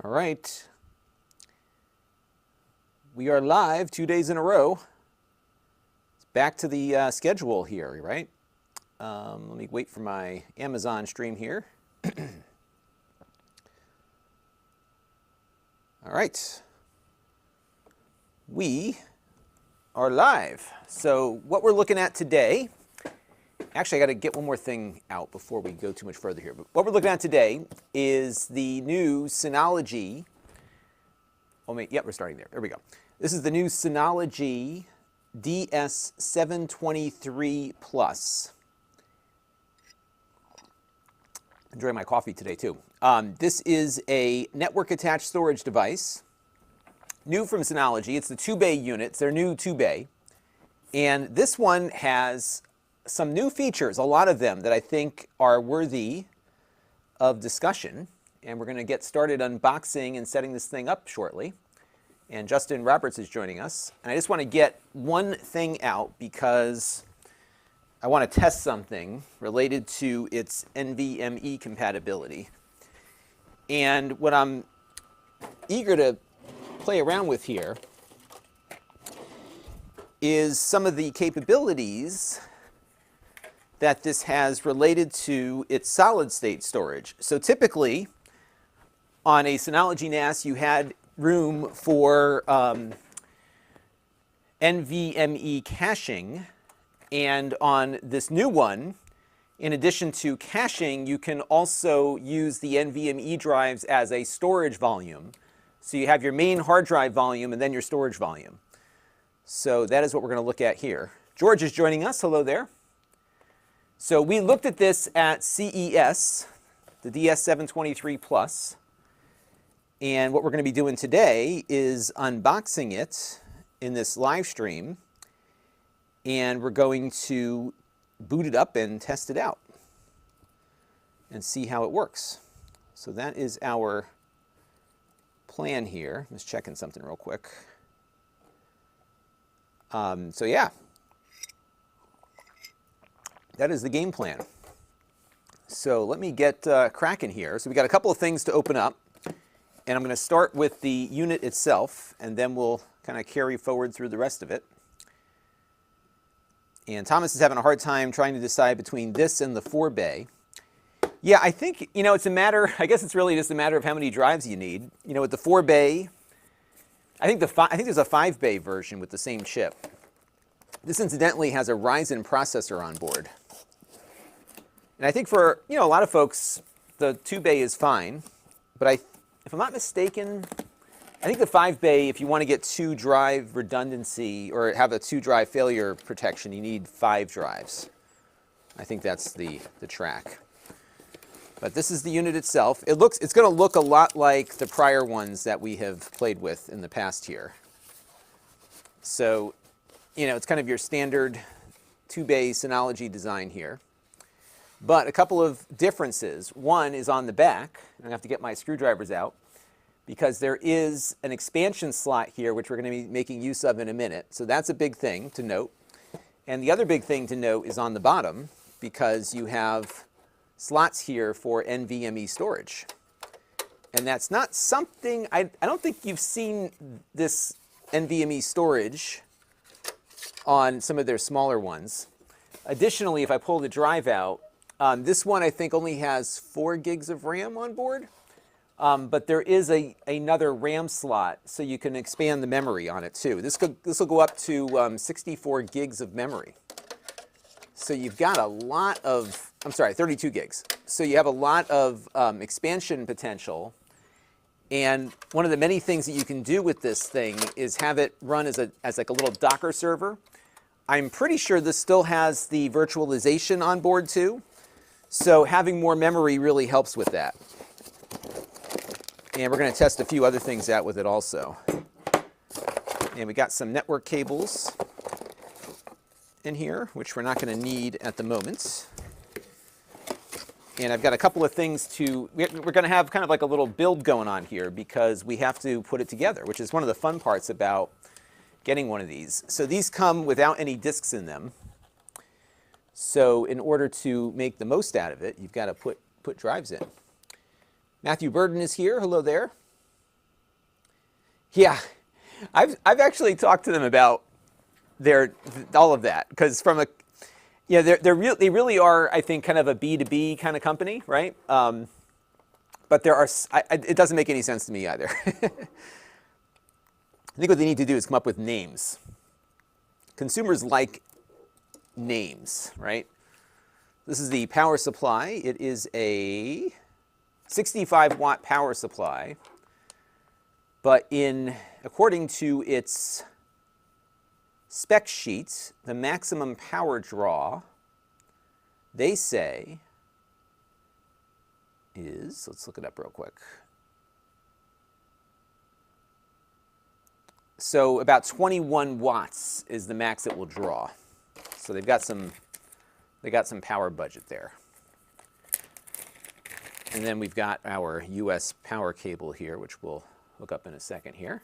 All right. We are live 2 days in a row. It's back to the schedule here, right? Let me wait for my Amazon stream here. All right. We are live. So what we're looking at today, actually I got to get one more thing out before we go too much further here. But what we're looking at today is the new Synology. Oh, wait, yep, we're starting there. There we go. This is the new Synology DS723 Plus. Enjoying my coffee today too. This is a network attached storage device, new from Synology. It's the 2-bay unit. It's their new 2-bay. And this one has some new features, a lot of them that I think are worthy of discussion. And we're going to get started unboxing and setting this thing up shortly. And Justin Roberts is joining us. And I just want to get one thing out because I want to test something related to its NVMe compatibility. And what I'm eager to play around with here is some of the capabilities that this has related to its solid-state storage. So typically, on a Synology NAS, you had room for NVMe caching. And on this new one, in addition to caching, you can also use the NVMe drives as a storage volume. So you have your main hard drive volume and then your storage volume. So that is what we're going to look at here. George is joining us. Hello there. So we looked at this at CES, the DS723 Plus. And what we're going to be doing today is unboxing it in this live stream. And we're going to boot it up and test it out and see how it works. So that is our plan here. Just checking something real quick. So yeah, that is the game plan. So let me get cracking here. So we got a couple of things to open up. And I'm going to start with the unit itself, and then we'll kind of carry forward through the rest of it. And Thomas is having a hard time trying to decide between this and the 4-bay. Yeah, I think, it's a matter, I guess it's really just a matter of how many drives you need. With the 4-bay, I think there's a 5-bay version with the same chip. This incidentally has a Ryzen processor on board. And I think for, a lot of folks, the 2-bay is fine. But if I'm not mistaken, I think the 5-bay, if you want to get 2-drive redundancy or have a 2-drive failure protection, you need 5 drives. I think that's the track. But this is the unit itself. It's going to look a lot like the prior ones that we have played with in the past here. So, it's kind of your standard 2-bay Synology design here. But a couple of differences. One is on the back. I'm going to have to get my screwdrivers out because there is an expansion slot here, which we're going to be making use of in a minute. So that's a big thing to note. And the other big thing to note is on the bottom because you have slots here for NVMe storage. And that's not something, I don't think you've seen this NVMe storage on some of their smaller ones. Additionally, if I pull the drive out, this one I think only has 4 gigs of RAM on board, but there is another RAM slot, so you can expand the memory on it too. This will go up to 64 gigs of memory. So you've got a lot of, 32 gigs. So you have a lot of expansion potential. And one of the many things that you can do with this thing is have it run as like a little Docker server. I'm pretty sure this still has the virtualization on board too. So having more memory really helps with that. And we're going to test a few other things out with it also. And we got some network cables in here, which we're not going to need at the moment. And I've got a couple of things we're going to have kind of like a little build going on here because we have to put it together, which is one of the fun parts about getting one of these. So these come without any disks in them. So in order to make the most out of it, you've got to put drives in. Matthew Burden is here. Hello there. Yeah, I've actually talked to them about all of that, because from a, yeah, they really are, I think, kind of a B2B kind of company, right? But it doesn't make any sense to me either. I think what they need to do is come up with names. Consumers like names, right? This is the power supply. It is a 65-watt power supply, but according to its spec sheets, the maximum power draw, they say, is, let's look it up real quick. So about 21 watts is the max it will draw. So they got some power budget there. And then we've got our US power cable here, which we'll hook up in a second here.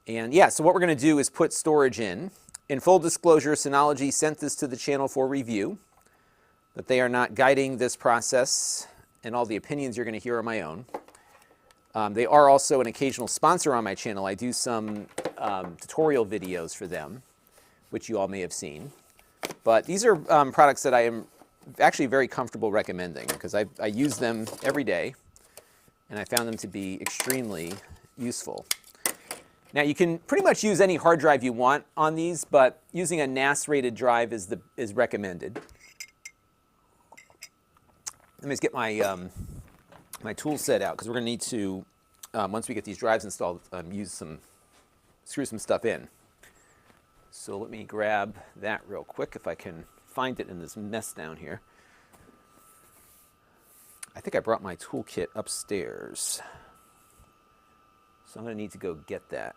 And yeah, so what we're going to do is put storage in. In full disclosure, Synology sent this to the channel for review, but they are not guiding this process, and all the opinions you're going to hear are my own. They are also an occasional sponsor on my channel. I do some tutorial videos for them, which you all may have seen. But these are products that I am actually very comfortable recommending, because I use them every day, and I found them to be extremely useful. Now, you can pretty much use any hard drive you want on these, but using a NAS-rated drive is recommended. Let me just get my my tool set out, because we're going to need to, once we get these drives installed, screw some stuff in. So let me grab that real quick, if I can find it in this mess down here. I think I brought my toolkit upstairs, so I'm going to need to go get that.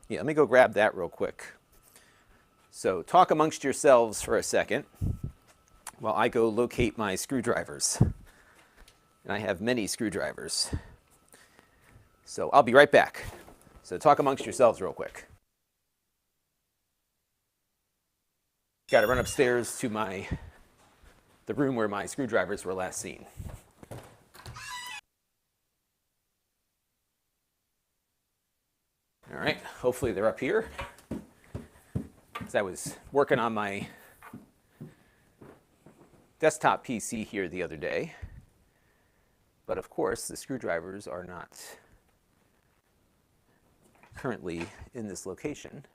Yeah, let me go grab that real quick. So talk amongst yourselves for a second while I go locate my screwdrivers. And I have many screwdrivers. So I'll be right back. So talk amongst yourselves real quick. Got to run upstairs to the room where my screwdrivers were last seen. All right, hopefully they're up here, because I was working on my desktop PC here the other day. But of course, the screwdrivers are not currently in this location,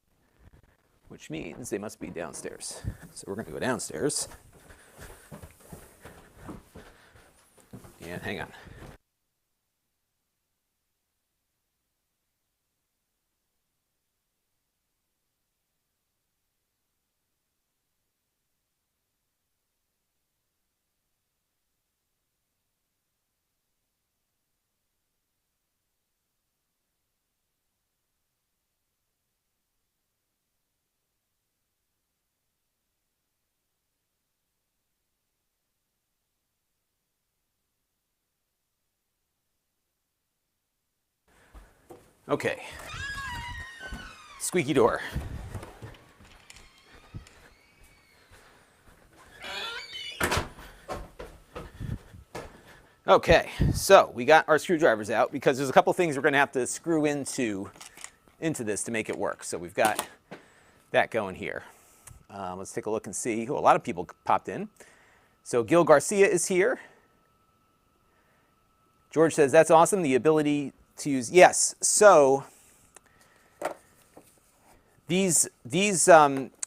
which means they must be downstairs. So we're going to go downstairs. And hang on. Okay. Squeaky door. Okay, so we got our screwdrivers out, because there's a couple things we're going to have to screw into this to make it work. So we've got that going here. Let's take a look and see. Oh, a lot of people popped in. So Gil Garcia is here. George says, that's awesome, the ability to use, yes. So these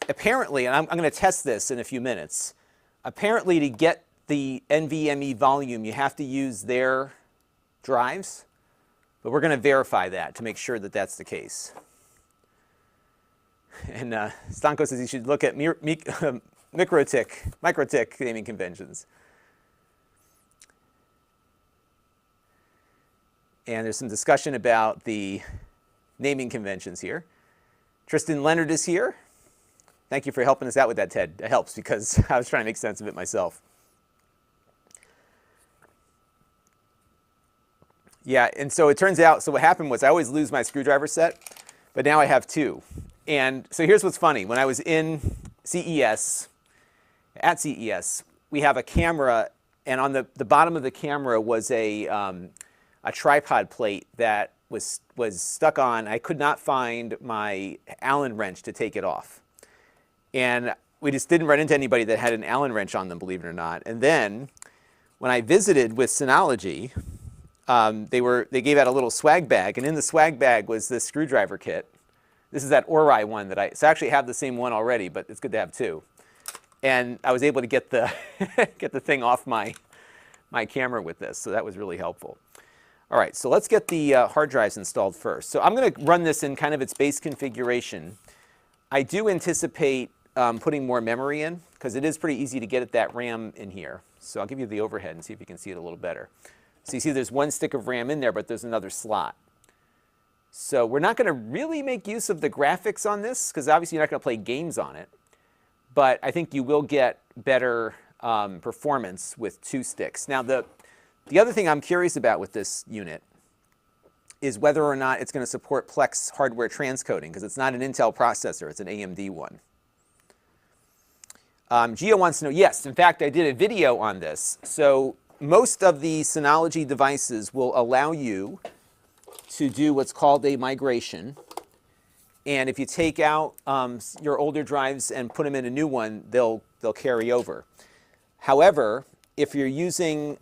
apparently, and I'm going to test this in a few minutes, apparently to get the NVMe volume, you have to use their drives, but we're going to verify that to make sure that that's the case. And Stanko says you should look at Microtik naming conventions. And there's some discussion about the naming conventions here. Tristan Leonard is here. Thank you for helping us out with that, Ted. It helps, because I was trying to make sense of it myself. Yeah, and so it turns out, so what happened was I always lose my screwdriver set, but now I have two. And so here's what's funny. When I was in CES, at CES, we have a camera, and on the bottom of the camera was a tripod plate that was stuck on. I could not find my Allen wrench to take it off. And we just didn't run into anybody that had an Allen wrench on them, believe it or not. And then when I visited with Synology, they gave out a little swag bag, and in the swag bag was this screwdriver kit. This is that Ori one that I actually have the same one already, but it's good to have two. And I was able to get the get the thing off my camera with this, so that was really helpful. All right, so let's get the hard drives installed first. So I'm going to run this in kind of its base configuration. I do anticipate putting more memory in, because it is pretty easy to get at that RAM in here. So I'll give you the overhead and see if you can see it a little better. So you see there's one stick of RAM in there, but there's another slot. So we're not going to really make use of the graphics on this, because obviously you're not going to play games on it. But I think you will get better performance with two sticks. Now, the other thing I'm curious about with this unit is whether or not it's going to support Plex hardware transcoding, because it's not an Intel processor, it's an AMD one. Gio wants to know, yes, in fact, I did a video on this. So most of the Synology devices will allow you to do what's called a migration. And if you take out your older drives and put them in a new one, they'll carry over. However, if you're using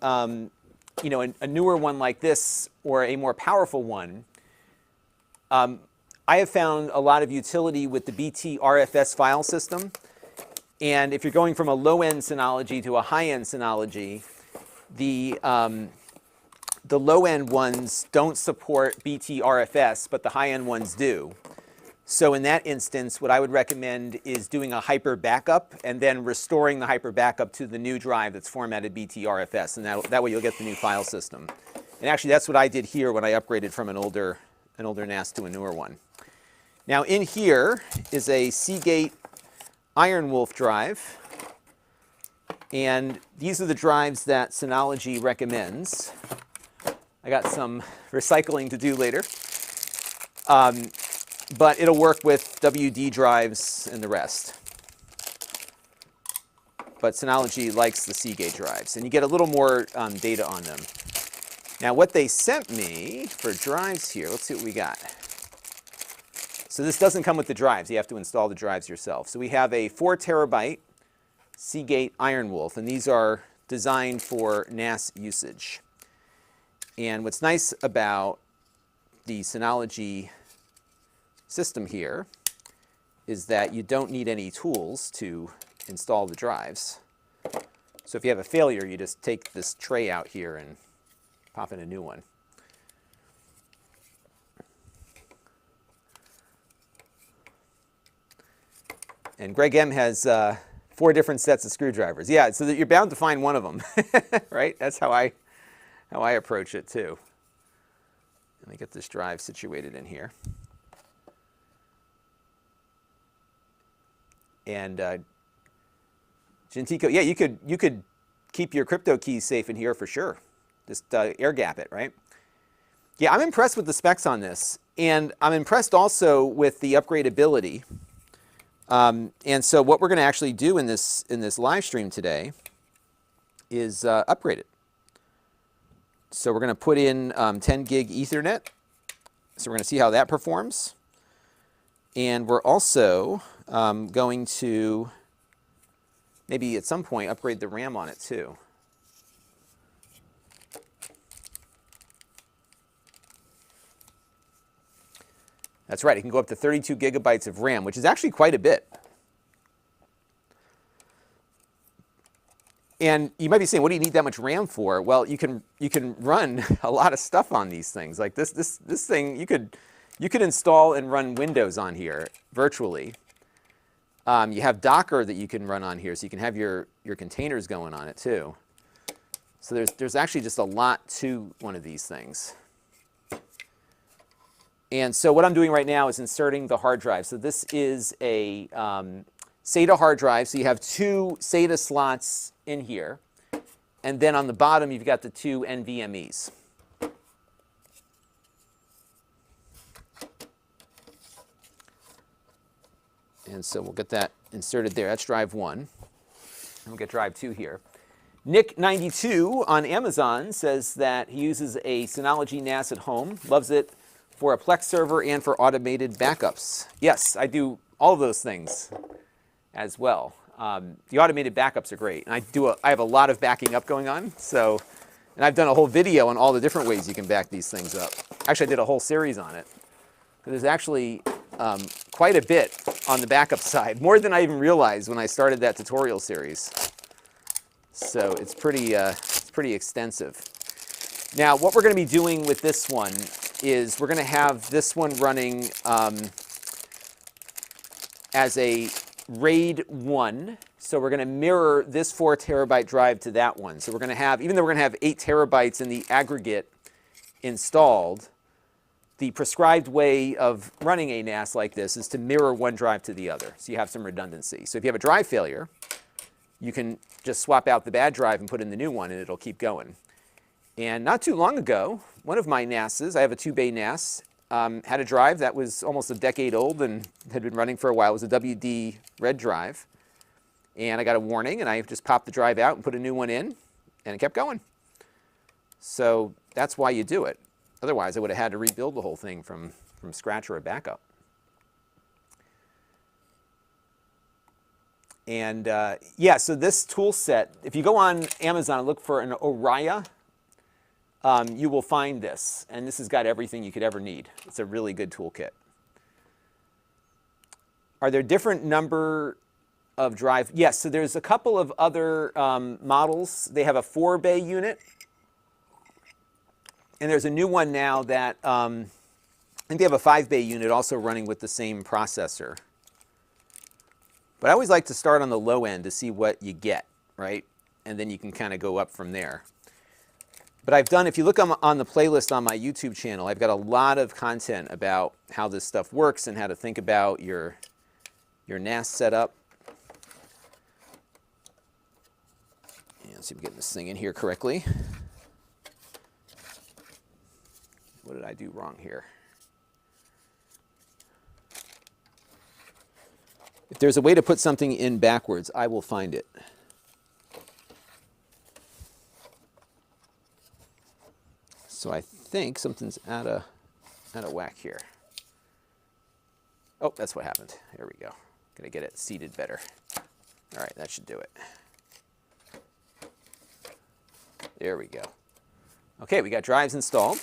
you know, a newer one like this or a more powerful one, I have found a lot of utility with the BT RFS file system. And if you're going from a low-end Synology to a high-end Synology, the low-end ones don't support BT RFS, but the high-end ones do. So in that instance, what I would recommend is doing a hyper backup and then restoring the hyper backup to the new drive that's formatted BT RFS, and that way you'll get the new file system. And actually, that's what I did here when I upgraded from an older NAS to a newer one. Now in here is a Seagate Iron Wolf drive, and these are the drives that Synology recommends. I got some recycling to do later. But it'll work with WD drives and the rest. But Synology likes the Seagate drives, and you get a little more data on them. Now what they sent me for drives here, let's see what we got. So this doesn't come with the drives. You have to install the drives yourself. So we have a 4 terabyte Seagate Iron Wolf, and these are designed for NAS usage. And what's nice about the Synology system here is that you don't need any tools to install the drives. So if you have a failure, you just take this tray out here and pop in a new one. And Greg M has 4 different sets of screwdrivers. Yeah, so that you're bound to find one of them, right? That's how I approach it too. Let me get this drive situated in here. And Gentico, yeah, you could keep your crypto keys safe in here for sure. Just air gap it, right? Yeah, I'm impressed with the specs on this, and I'm impressed also with the upgradability. And so what we're going to actually do in this live stream today is upgrade it. So we're going to put in 10 gig Ethernet. So we're going to see how that performs. And we're also going to maybe at some point upgrade the RAM on it too. That's right, it can go up to 32 gigabytes of RAM, which is actually quite a bit. And you might be saying, what do you need that much RAM for? Well, you can run a lot of stuff on these things. Like this thing, you could install and run Windows on here virtually. You have Docker that you can run on here, so you can have your containers going on it too. So there's actually just a lot to one of these things. And so what I'm doing right now is inserting the hard drive. So this is a SATA hard drive. So you have 2 SATA slots in here. And then on the bottom, you've got the 2 NVMEs. And so we'll get that inserted there. That's drive 1. And we'll get drive 2 here. Nick92 on Amazon says that he uses a Synology NAS at home, loves it, for a Plex server and for automated backups. Yes, I do all of those things as well. The automated backups are great, and I have a lot of backing up going on. So, and I've done a whole video on all the different ways you can back these things up. Actually, I did a whole series on it. There's actually quite a bit on the backup side, more than I even realized when I started that tutorial series. So it's pretty extensive. Now, what we're going to be doing with this one is we're going to have this one running as a RAID 1. So we're going to mirror this 4 terabyte drive to that one. So we're going to have, even though we're going to have 8 terabytes in the aggregate installed, the prescribed way of running a NAS like this is to mirror one drive to the other. So you have some redundancy. So if you have a drive failure, you can just swap out the bad drive and put in the new one, and it'll keep going. And not too long ago, one of my NASs, I have a 2-bay NAS, had a drive that was almost a decade old and had been running for a while. It was a WD red drive. And I got a warning, and I just popped the drive out and put a new one in, and it kept going. So that's why you do it. Otherwise, I would have had to rebuild the whole thing from scratch or a backup. And yeah, so this tool set, if you go on Amazon and look for an Oriya, you will find this. And this has got everything you could ever need. It's a really good toolkit. Are there different number of drive? Yes, so there's a couple of other models. They have a 4-bay unit. And there's a new one now that, I think they have a 5-bay unit also running with the same processor. But I always like to start on the low end to see what you get, right? And then you can kind of go up from there. But I've done, if you look on the playlist on my YouTube channel, I've got a lot of content about how this stuff works and how to think about your NAS setup. Yeah, let's see if we get this thing in here correctly. What did I do wrong here? If there's a way to put something in backwards, I will find it. So I think something's out of whack here. Oh, that's what happened. There we go. Gonna get it seated better. All right, that should do it. There we go. Okay, we got drives installed.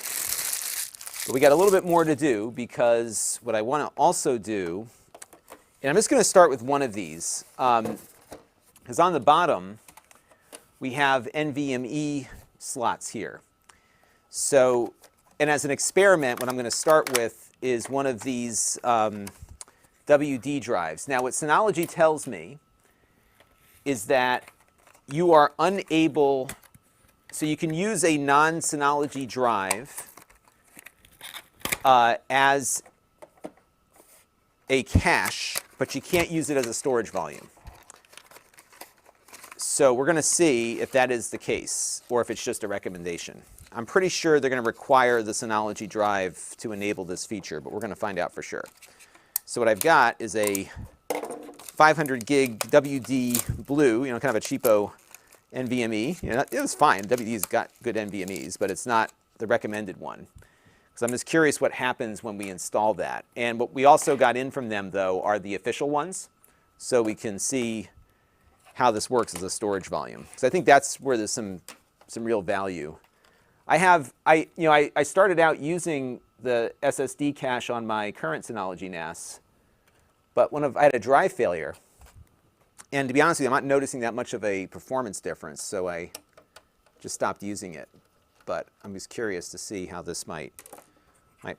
But we got a little bit more to do, because what I want to also do, and I'm just going to start with one of these, because on the bottom we have NVMe slots here. So, and as an experiment, what I'm going to start with is one of these WD drives. Now, what Synology tells me is that you are unable, so you can use a non-Synology drive as a cache, but you can't use it as a storage volume. So we're going to see if that is the case, or if it's just a recommendation. I'm pretty sure they're going to require the Synology drive to enable this feature, but we're going to find out for sure. So what I've got is a 500 gig WD Blue, kind of a cheapo NVMe. It was fine. WD's got good NVMEs, but it's not the recommended one. So I'm just curious what happens when we install that. And what we also got in from them, though, are the official ones, so we can see how this works as a storage volume. So I think that's where there's some real value. I started out using the SSD cache on my current Synology NAS, but I had a drive failure. And to be honest with you, I'm not noticing that much of a performance difference, so I just stopped using it. But I'm just curious to see how this might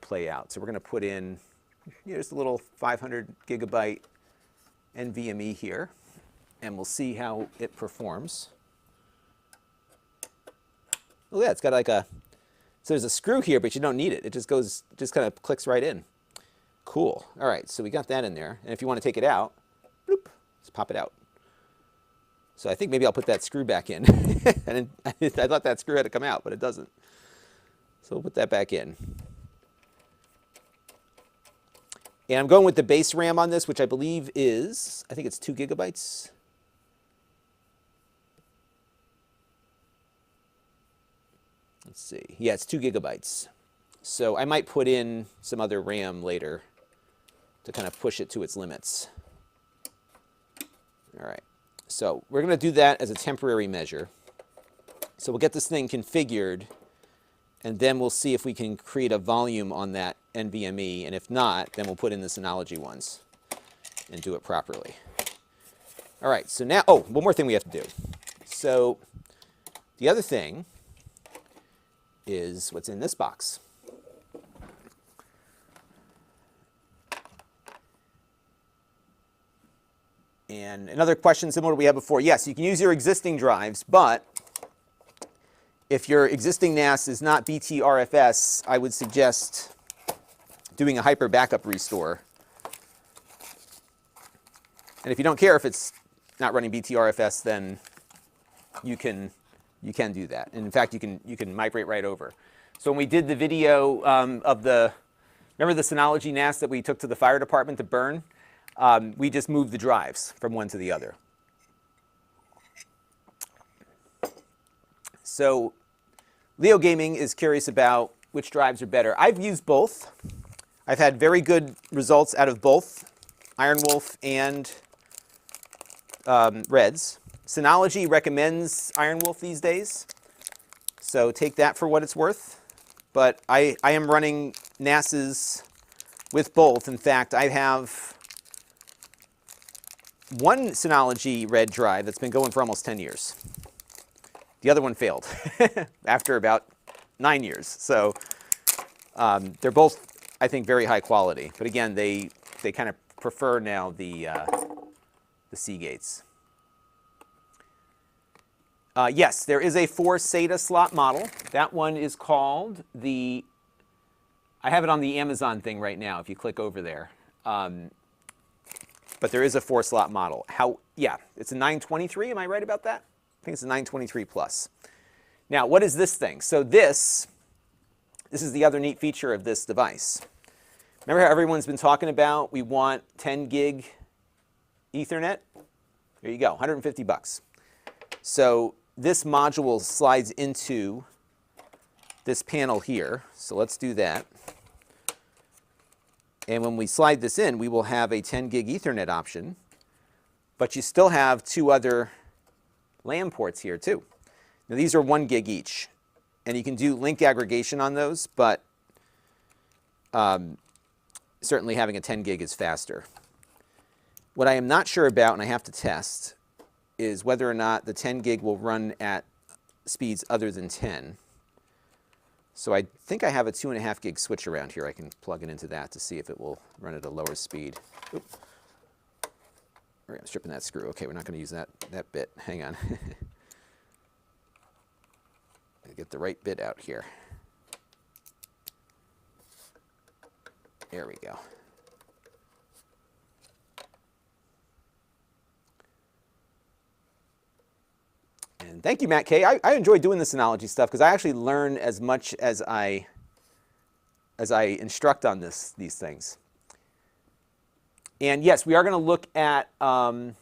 play out. So we're going to put in just a little 500 gigabyte NVMe here, and we'll see how it performs. Oh yeah, it's got like so there's a screw here, but you don't need it. It just kind of clicks right in. Cool. All right, so we got that in there. And if you want to take it out, bloop, just pop it out. So I think maybe I'll put that screw back in. And I thought that screw had to come out, but it doesn't. So we'll put that back in. And I'm going with the base RAM on this, which I believe is, I think it's 2 gigabytes. Let's see. Yeah, it's 2 gigabytes. So I might put in some other RAM later to kind of push it to its limits. All right, so we're going to do that as a temporary measure. So we'll get this thing configured, and then we'll see if we can create a volume on that NVMe, and if not, then we'll put in the Synology ones and do it properly. All right, so now, oh, one more thing we have to do. So the other thing is what's in this box. And another question similar to what we had before. Yes, you can use your existing drives, but if your existing NAS is not BTRFS, I would suggest doing a hyper backup restore. And if you don't care if it's not running BTRFS, then you can do that. And in fact, you can migrate right over. So when we did the video of remember the Synology NAS that we took to the fire department to burn? We just moved the drives from one to the other. So Leo Gaming is curious about which drives are better. I've used both. I've had very good results out of both Iron Wolf and Reds. Synology recommends Iron Wolf these days, so take that for what it's worth. But I am running NASs with both. In fact, I have one Synology Red drive that's been going for almost 10 years. The other one failed after about 9 years. So they're both, I think, very high quality. But again, they kind of prefer now the Seagates. Yes, there is a 4 SATA slot model. That one is called the, I have it on the Amazon thing right now if you click over there. But there is a 4 slot model. Yeah, it's a 923, am I right about that? I think it's a 923 plus. Now, what is this thing? So this is the other neat feature of this device. Remember how everyone's been talking about we want 10 gig Ethernet? There you go, 150 bucks. So this module slides into this panel here. So let's do that. And when we slide this in, we will have a 10 gig Ethernet option, but you still have 2 other LAN ports here too. Now these are 1 gig each, and you can do link aggregation on those, but certainly having a 10 gig is faster. What I am not sure about, and I have to test, is whether or not the 10 gig will run at speeds other than 10. So I think I have a 2.5 gig switch around here. I can plug it into that to see if it will run at a lower speed. Oop. All right, I'm stripping that screw. Okay, we're not going to use that bit. Hang on. Get the right bit out here. There we go. And thank you, Matt K. I enjoy doing the Synology stuff because I actually learn as much as I instruct on these things. And yes, we are going to look at how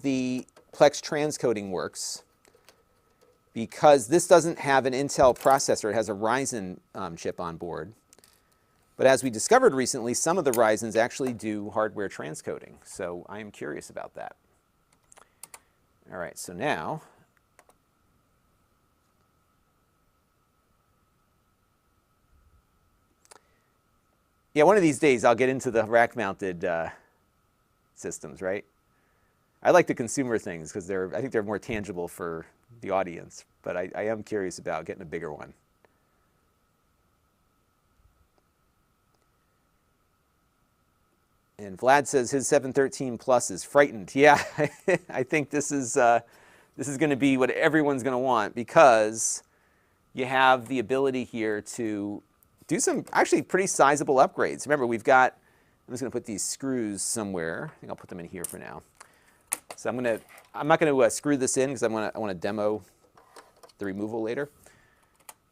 the Plex transcoding works, because this doesn't have an Intel processor. It has a Ryzen chip on board. But as we discovered recently, some of the Ryzens actually do hardware transcoding. So I am curious about that. All right, so now yeah, one of these days I'll get into the rack-mounted systems, right? I like the consumer things because I think they're more tangible for the audience, but I am curious about getting a bigger one. And Vlad says his 713 Plus is frightened. Yeah, I think this is going to be what everyone's going to want, because you have the ability here to do some actually pretty sizable upgrades. Remember, I'm just going to put these screws somewhere. I think I'll put them in here for now. So I'm not going to screw this in because I want to demo the removal later.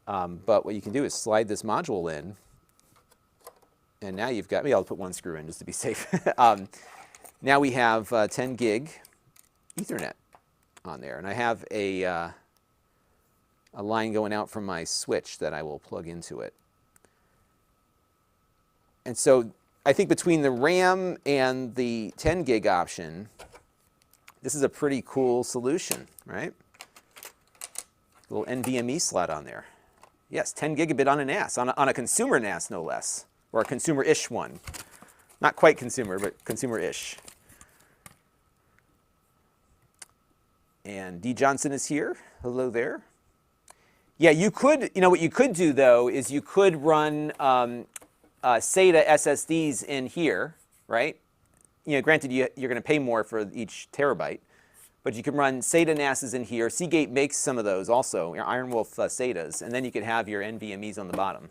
But what you can do is slide this module in. And now you've got, maybe I'll put 1 screw in just to be safe. Now we have 10 gig Ethernet on there. And I have a a line going out from my switch that I will plug into it. And so I think between the RAM and the 10 gig option, this is a pretty cool solution, right? Little NVMe slot on there. Yes, 10 gigabit on a NAS, on a consumer NAS no less, or a consumer-ish one. Not quite consumer, but consumer-ish. And D. Johnson is here. Hello there. Yeah, you could, what you could do though is you could run SATA SSDs in here, right? Granted, you're going to pay more for each terabyte, but you can run SATA NASs in here. Seagate makes some of those also, your Iron Wolf SATAs, and then you could have your NVMEs on the bottom.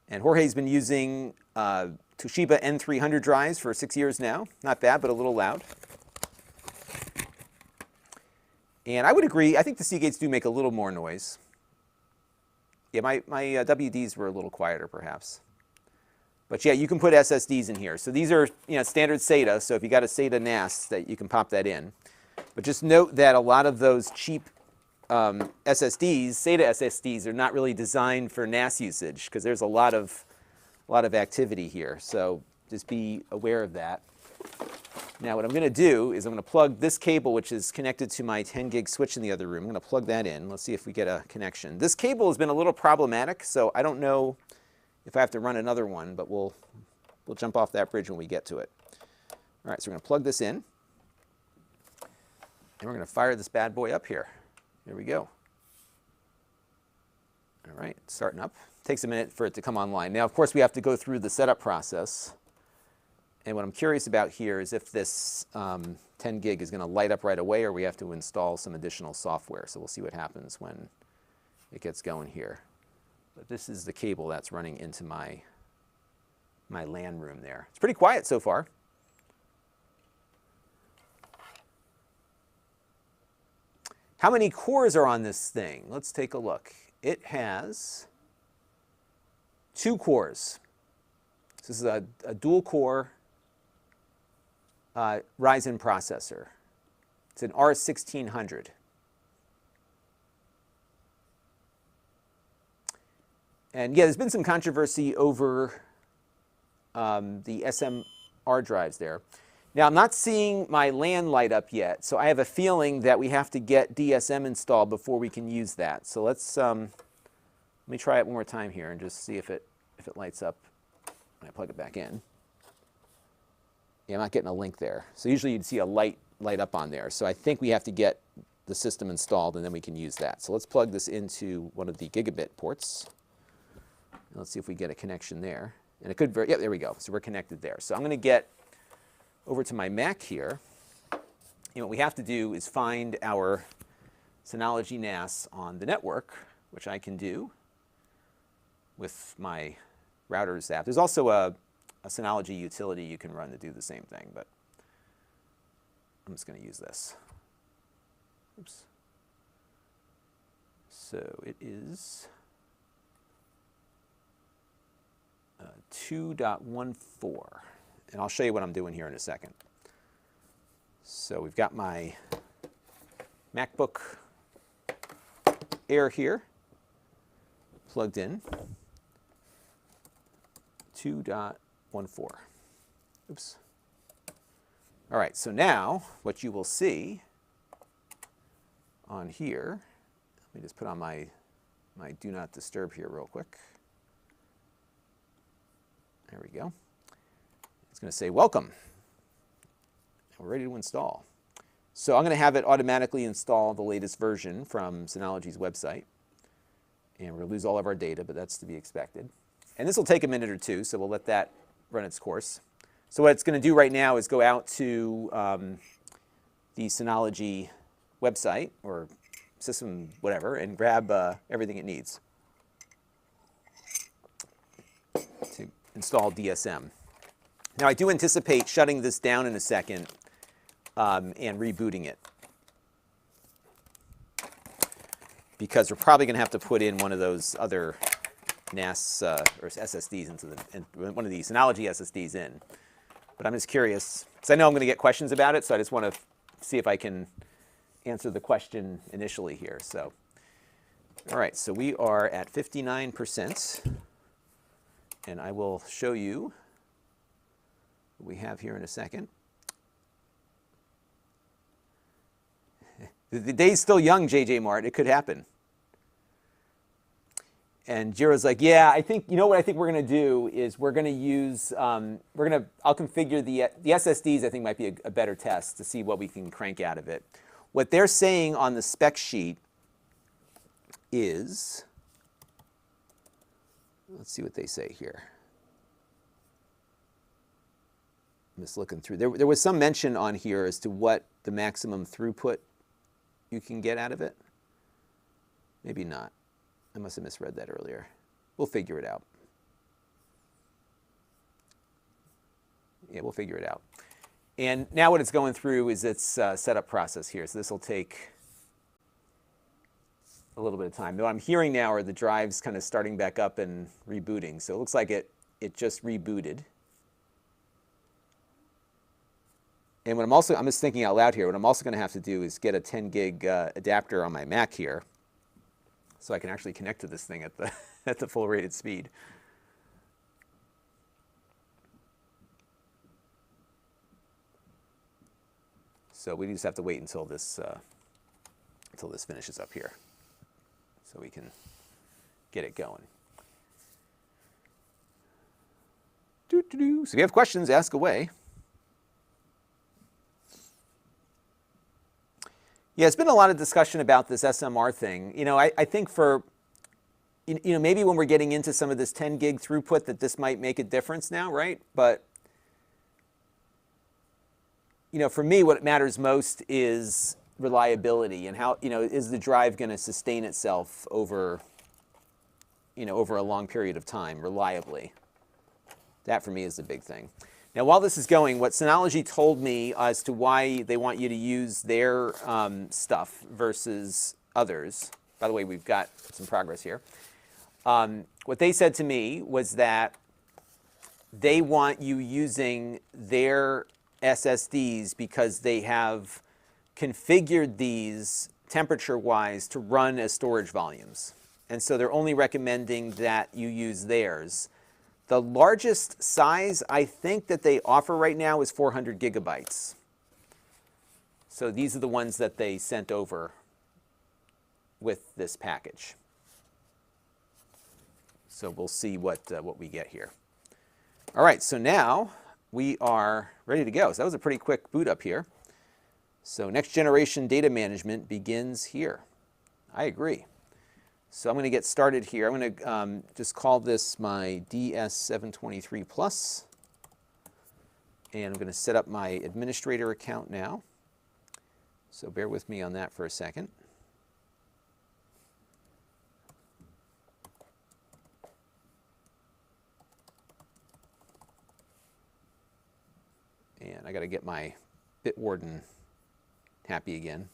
And Jorge's been using Toshiba N300 drives for 6 years now. Not bad, but a little loud. And I would agree, I think the Seagates do make a little more noise. Yeah, my WDs were a little quieter, perhaps. But yeah, you can put SSDs in here. So these are standard SATA, so if you got a SATA NAS, that you can pop that in. But just note that a lot of those cheap SSDs, SATA SSDs, are not really designed for NAS usage because there's a lot of activity here. So just be aware of that. Now what I'm going to do is I'm going to plug this cable, which is connected to my 10 gig switch in the other room. I'm going to plug that in. Let's see if we get a connection. This cable has been a little problematic, so I don't know if I have to run another one, but we'll jump off that bridge when we get to it. All right, so we're going to plug this in, and we're going to fire this bad boy up here. Here we go. All right, it's starting up. Takes a minute for it to come online. Now, of course, we have to go through the setup process. And what I'm curious about here is if this 10 gig is going to light up right away, or we have to install some additional software. So we'll see what happens when it gets going here. But this is the cable that's running into my LAN room there. It's pretty quiet so far. How many cores are on this thing? Let's take a look. It has 2 cores. This is a dual core Ryzen processor. It's an R1600. And yeah, there's been some controversy over the SMR drives there. Now, I'm not seeing my LAN light up yet, so I have a feeling that we have to get DSM installed before we can use that. So let's let me try it one more time here and just see if it lights up when I plug it back in. Yeah, I'm not getting a link there. So usually you'd see a light up on there. So I think we have to get the system installed and then we can use that. So let's plug this into one of the gigabit ports. And let's see if we get a connection there. And it could, yeah, there we go. So we're connected there. So I'm going to get over to my Mac here. And what we have to do is find our Synology NAS on the network, which I can do with my routers app. There's also a Synology utility you can run to do the same thing, but I'm just going to use this. Oops. So it is 2.14. And I'll show you what I'm doing here in a second. So we've got my MacBook Air here plugged in. 2.14. Oops. All right, so now what you will see on here, let me just put on my Do Not Disturb here real quick. There we go. It's going to say welcome. We're ready to install. So I'm going to have it automatically install the latest version from Synology's website. And we're going to lose all of our data, but that's to be expected. And this will take a minute or two, so we'll let that run its course. So what it's going to do right now is go out to the Synology website, or system, whatever, and grab everything it needs to install DSM. Now, I do anticipate shutting this down in a second and rebooting it, because we're probably going to have to put in one of those other NAS or SSDs into one of the Synology SSDs in. But I'm just curious, because I know I'm going to get questions about it, so I just want to see if I can answer the question initially here. So, all right, so we are at 59%, and I will show you what we have here in a second. The day's still young, JJ Mart. It could happen. And Jiro's like, yeah, I think, you know what I think we're going to do is we're going to use, I'll configure the SSDs, I think might be a better test to see what we can crank out of it. What they're saying on the spec sheet is, let's see what they say here. I'm just looking through. There was some mention on here as to what the maximum throughput you can get out of it. Maybe not. I must have misread that earlier. We'll figure it out. Yeah, we'll figure it out. And now what it's going through is its setup process here. So this will take a little bit of time. What I'm hearing now are the drives kind of starting back up and rebooting. So it looks like it just rebooted. And what I'm just thinking out loud here, what I'm also going to have to do is get a 10 gig adapter on my Mac here, so I can actually connect to this thing at the at the full rated speed. So we just have to wait until this finishes up here, so we can get it going. So if you have questions, ask away. Yeah, it's been a lot of discussion about this SMR thing. You know, I think for, you know, maybe when we're getting into some of this 10 gig throughput that this might make a difference now, right? But, you know, for me, what matters most is reliability and how, you know, is the drive going to sustain itself over, you know, over a long period of time reliably? That for me is the big thing. Now, while this is going, what Synology told me as to why they want you to use their stuff versus others, by the way, we've got some progress here. What they said to me was that they want you using their SSDs because they have configured these temperature-wise to run as storage volumes. And so they're only recommending that you use theirs. The largest size I think that they offer right now is 400 gigabytes. So these are the ones that they sent over with this package. So we'll see what we get here. All right, so now we are ready to go. So that was a pretty quick boot up here. So next generation data management begins here. I agree. So I'm going to get started here. I'm going to just call this my DS723 Plus. And I'm going to set up my administrator account now. So bear with me on that for a second. And I got to get my Bitwarden happy again.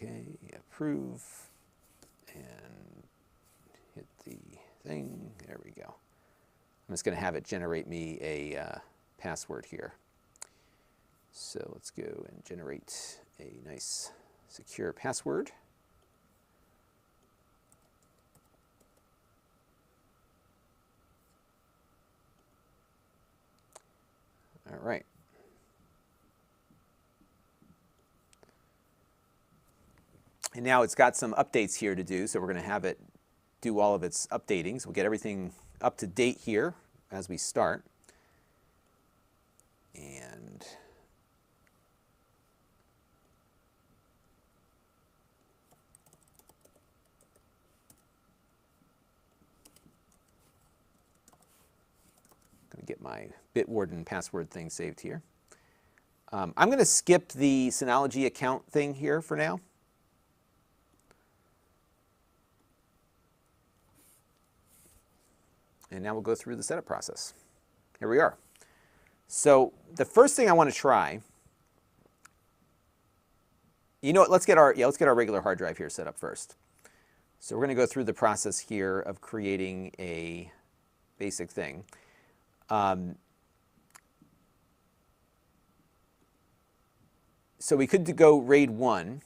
Okay, approve, and hit the thing. There we go. I'm just going to have it generate me a password here. So let's go and generate a nice secure password. All right. And now it's got some updates here to do, so we're going to have it do all of its updating. So we'll get everything up to date here as we start. And I'm going to get my Bitwarden password thing saved here. I'm going to skip the Synology account thing here for now. And now we'll go through the setup process. Here we are. So the first thing I want to try, you know what, let's get our regular hard drive here set up first. So we're going to go through the process here of creating a basic thing. So we could go RAID 1.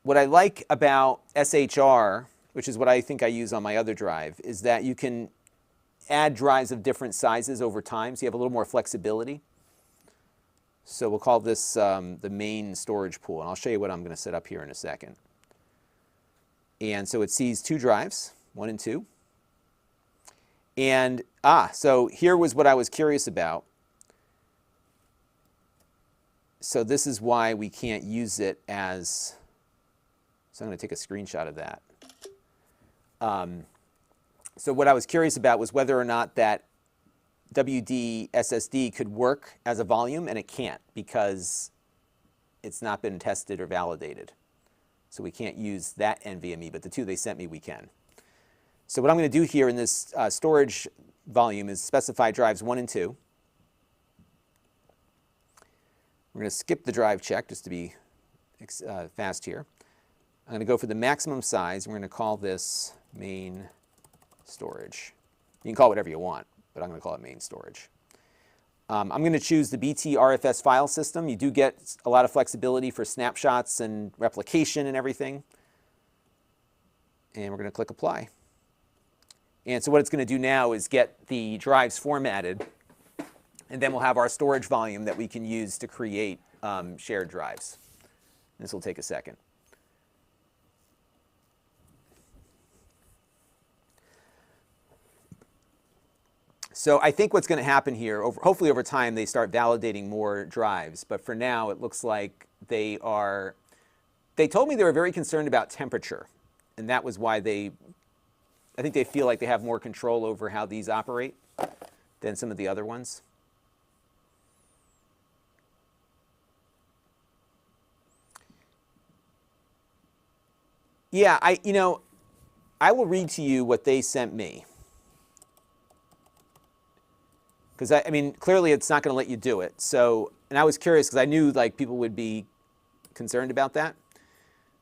What I like about SHR, which is what I think I use on my other drive, is that you can add drives of different sizes over time, so you have a little more flexibility. So we'll call this the main storage pool, and I'll show you what I'm going to set up here in a second. And so it sees 2 drives, 1 and 2. And, so here was what I was curious about. So this is why we can't use it as, so I'm going to take a screenshot of that. So what I was curious about was whether or not that WD SSD could work as a volume, and it can't because it's not been tested or validated. So we can't use that NVMe, but the 2 they sent me, we can. So what I'm going to do here in this storage volume is specify drives 1 and 2. We're going to skip the drive check just to be fast here. I'm going to go for the maximum size. We're going to call this main storage. You can call it whatever you want, but I'm going to call it main storage. I'm going to choose the BT RFS file system. You do get a lot of flexibility for snapshots and replication and everything. And we're going to click apply. And so what it's going to do now is get the drives formatted, and then we'll have our storage volume that we can use to create shared drives. This will take a second. So I think what's going to happen here, hopefully over time, they start validating more drives. But for now, it looks like they told me they were very concerned about temperature. And that was why I think they feel like they have more control over how these operate than some of the other ones. Yeah, I will read to you what they sent me. Because I mean, clearly it's not going to let you do it. So, and I was curious because I knew like people would be concerned about that.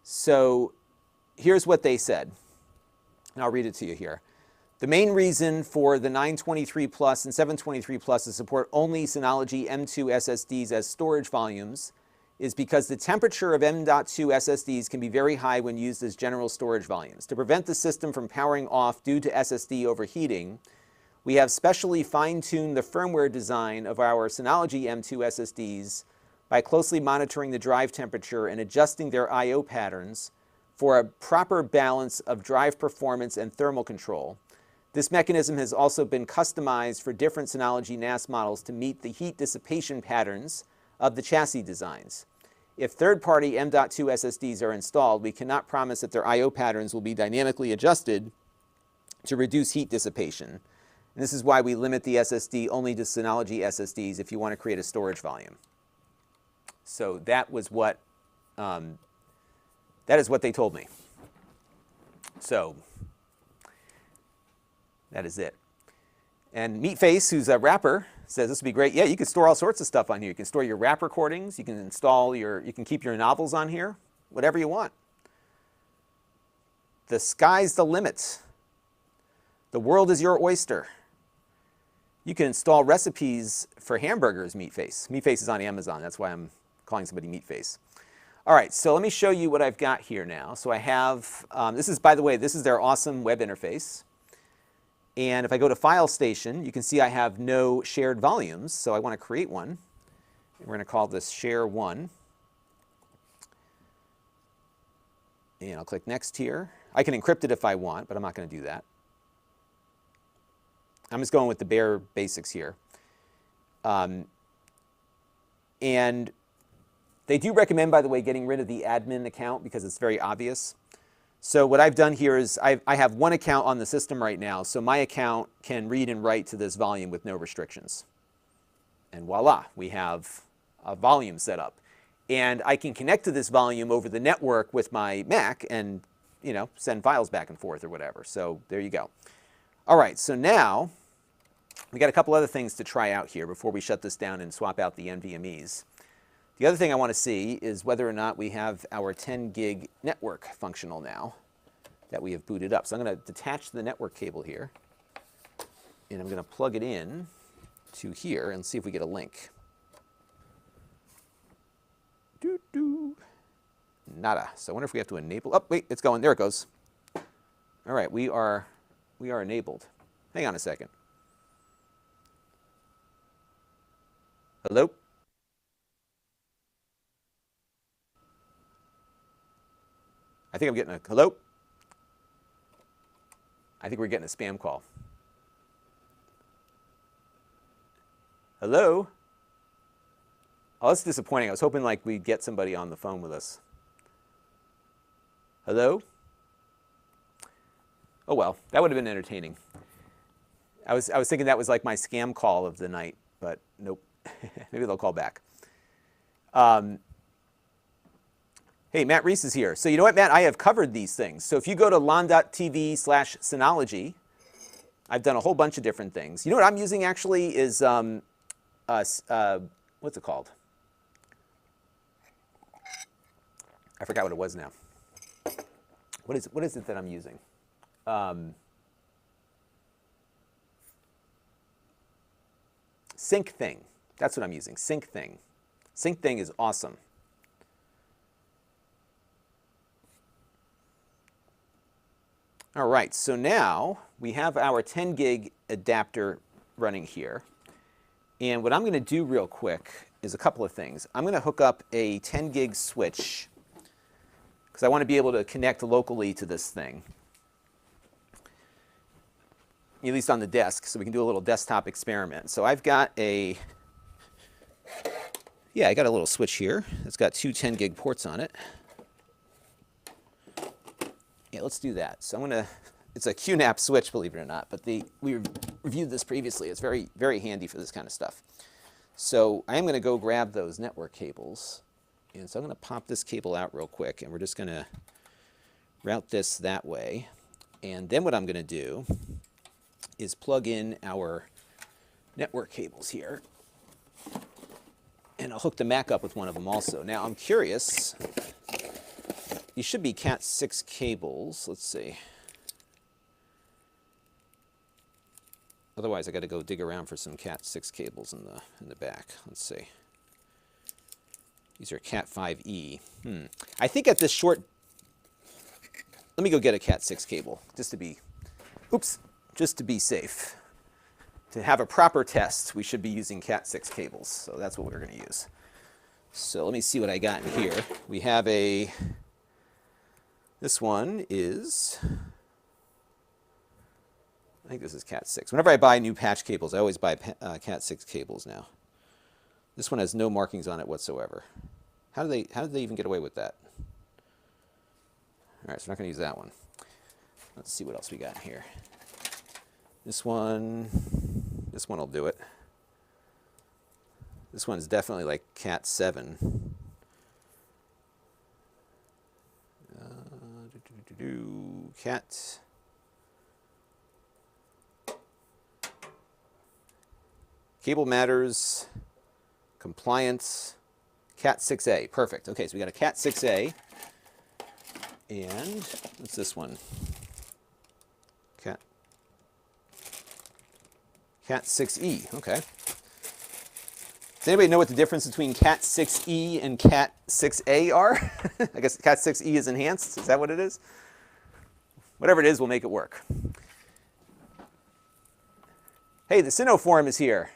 So here's what they said, and I'll read it to you here. The main reason for the 923 Plus and 723 Plus to support only Synology M.2 SSDs as storage volumes is because the temperature of M.2 SSDs can be very high when used as general storage volumes. To prevent the system from powering off due to SSD overheating, we have specially fine-tuned the firmware design of our Synology M.2 SSDs by closely monitoring the drive temperature and adjusting their I.O. patterns for a proper balance of drive performance and thermal control. This mechanism has also been customized for different Synology NAS models to meet the heat dissipation patterns of the chassis designs. If third-party M.2 SSDs are installed, we cannot promise that their I.O. patterns will be dynamically adjusted to reduce heat dissipation. And this is why we limit the SSD only to Synology SSDs if you want to create a storage volume. So that was what that is what they told me. So that is it. And Meatface, who's a rapper, says this would be great. Yeah, you can store all sorts of stuff on here. You can store your rap recordings. You can you can keep your novels on here, whatever you want. The sky's the limit. The world is your oyster. You can install recipes for hamburgers, Meatface. Meatface is on Amazon. That's why I'm calling somebody Meatface. All right, so let me show you what I've got here now. So I have, this is, by the way, this is their awesome web interface. And if I go to File Station, you can see I have no shared volumes. So I want to create one. We're going to call this Share 1. And I'll click Next here. I can encrypt it if I want, but I'm not going to do that. I'm just going with the bare basics here. And they do recommend, by the way, getting rid of the admin account because it's very obvious. So what I've done here is I have one account on the system right now, so my account can read and write to this volume with no restrictions. And voila, we have a volume set up. And I can connect to this volume over the network with my Mac and, send files back and forth or whatever. So there you go. All right, so now we got a couple other things to try out here before we shut this down and swap out the NVMEs. The other thing I want to see is whether or not we have our 10 gig network functional now. that we have booted up. So I'm going to detach the network cable here, and I'm going to plug it in to here and see if we get a link. Nada. So I wonder if we have to enable. Oh, wait, it's going. There it goes. All right, we are enabled. Hang on a second. Hello? I think I'm getting a hello. I think we're getting a spam call. Hello? Oh, that's disappointing. I was hoping like we'd get somebody on the phone with us. Hello? Oh well, that would have been entertaining. I was thinking that was like my scam call of the night, but nope. Maybe they'll call back. Hey, Matt Reese is here. So you know what, Matt? I have covered these things. So if you go to Lon.TV/Synology, I've done a whole bunch of different things. You know what I'm using actually is, what's it called? I forgot what it was now. What is it that I'm using? SyncThing. That's what I'm using, SyncThing. SyncThing is awesome. All right, so now we have our 10 gig adapter running here. And what I'm going to do real quick is a couple of things. I'm going to hook up a 10 gig switch because I want to be able to connect locally to this thing, at least on the desk, so we can do a little desktop experiment. So I've got I got a little switch here. It's got two 10 gig ports on it. Yeah, let's do that. So it's a QNAP switch, believe it or not, but we reviewed this previously. It's very, very handy for this kind of stuff. So I am going to go grab those network cables. And so I'm going to pop this cable out real quick, and we're just going to route this that way. And then what I'm going to do is plug in our network cables here. And I'll hook the Mac up with one of them also. Now, I'm curious. These should be Cat 6 cables. Let's see. Otherwise, I got to go dig around for some Cat 6 cables in the back. Let's see. These are Cat 5e. I think at this short. Let me go get a Cat 6 cable just to be safe. To have a proper test, we should be using Cat 6 cables. So that's what we're going to use. So let me see what I got in here. We have this one is, I think this is Cat 6. Whenever I buy new patch cables, I always buy Cat 6 cables now. This one has no markings on it whatsoever. How did they even get away with that? All right, so we're not going to use that one. Let's see what else we got here. This one will do it. This one is definitely like Cat 7. Cat. Cable matters. Compliance. Cat 6A. Perfect. Okay, so we got a Cat 6A. And what's this one? Cat 6E. Okay. Does anybody know what the difference between Cat 6E and Cat 6A are? I guess Cat 6E is enhanced. Is that what it is? Whatever it is, we'll make it work. Hey, the Syno forum is here.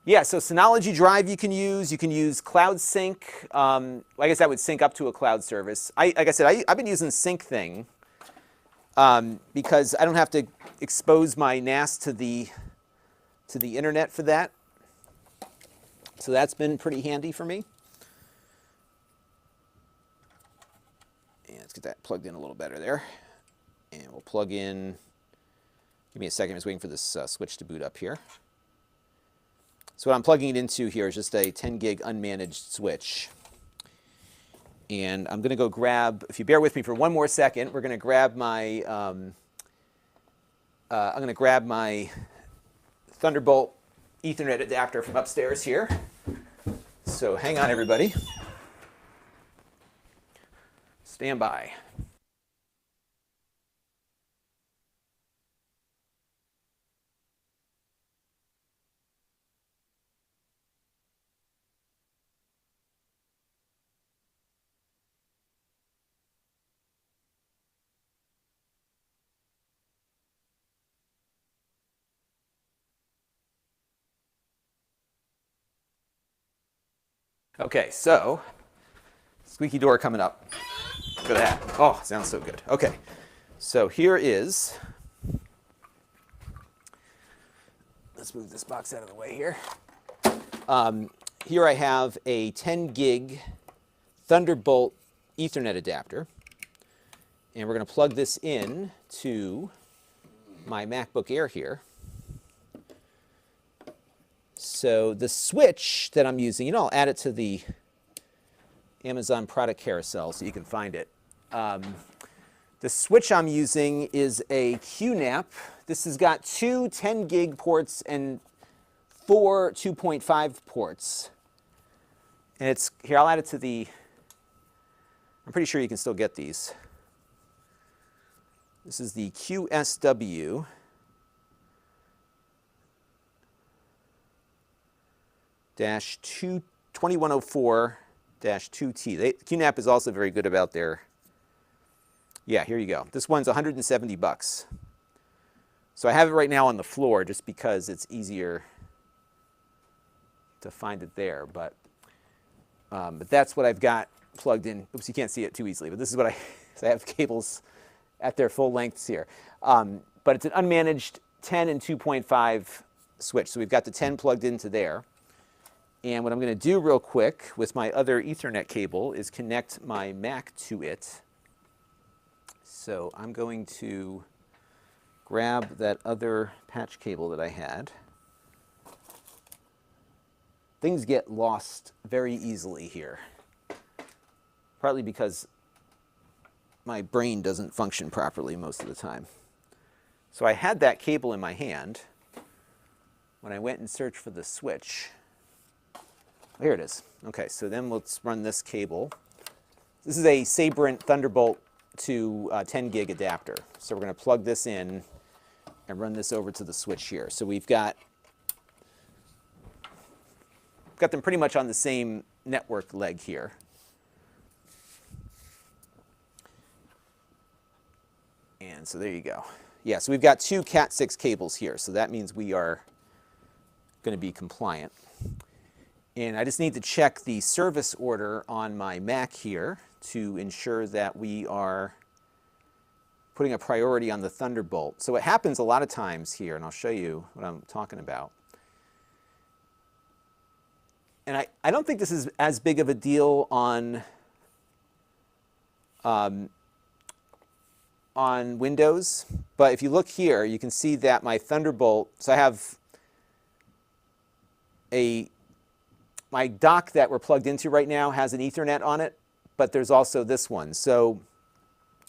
Yeah, so Synology Drive you can use. You can use Cloud Sync. I guess that would sync up to a cloud service. Like I said, I've been using SyncThing because I don't have to expose my NAS to the internet for that. So that's been pretty handy for me. And let's get that plugged in a little better there. And we'll plug in, give me a second, I'm just waiting for this switch to boot up here. So what I'm plugging it into here is just a 10 gig unmanaged switch. And I'm going to go grab, if you bear with me for one more second, we're going to grab my, I'm going to grab my Thunderbolt Ethernet adapter from upstairs here. So hang on, everybody. Stand by. Okay, so squeaky door coming up. Look at that. Oh, sounds so good. Okay, so here is, let's move this box out of the way here. Here I have a 10 gig Thunderbolt Ethernet adapter. And we're going to plug this in to my MacBook Air here. So the switch that I'm using, I'll add it to the Amazon product carousel so you can find it. The switch I'm using is a QNAP. This has got two 10 gig ports and four 2.5 ports. And it's, here, I'll add it to the, I'm pretty sure you can still get these. This is the QSW -2104-2T. QNAP is also very good about their, yeah, here you go. This one's $170. So I have it right now on the floor just because it's easier to find it there. But that's what I've got plugged in. Oops, you can't see it too easily, but this is what so I have cables at their full lengths here. But it's an unmanaged 10 and 2.5 switch. So we've got the 10 plugged into there. And what I'm going to do real quick with my other Ethernet cable is connect my Mac to it. So I'm going to grab that other patch cable that I had. Things get lost very easily here, partly because my brain doesn't function properly most of the time. So I had that cable in my hand when I went and searched for the switch. Here it is. Okay, so then let's run this cable. This is a Sabrent Thunderbolt to 10 gig adapter. So we're going to plug this in and run this over to the switch here. So we've got them pretty much on the same network leg here. And so there you go. Yeah, so we've got two Cat6 cables here, so that means we are going to be compliant. And I just need to check the service order on my Mac here to ensure that we are putting a priority on the Thunderbolt. So what happens a lot of times here, and I'll show you what I'm talking about. And I don't think this is as big of a deal on Windows, but if you look here, you can see that my Thunderbolt, so I have my dock that we're plugged into right now has an Ethernet on it, but there's also this one. So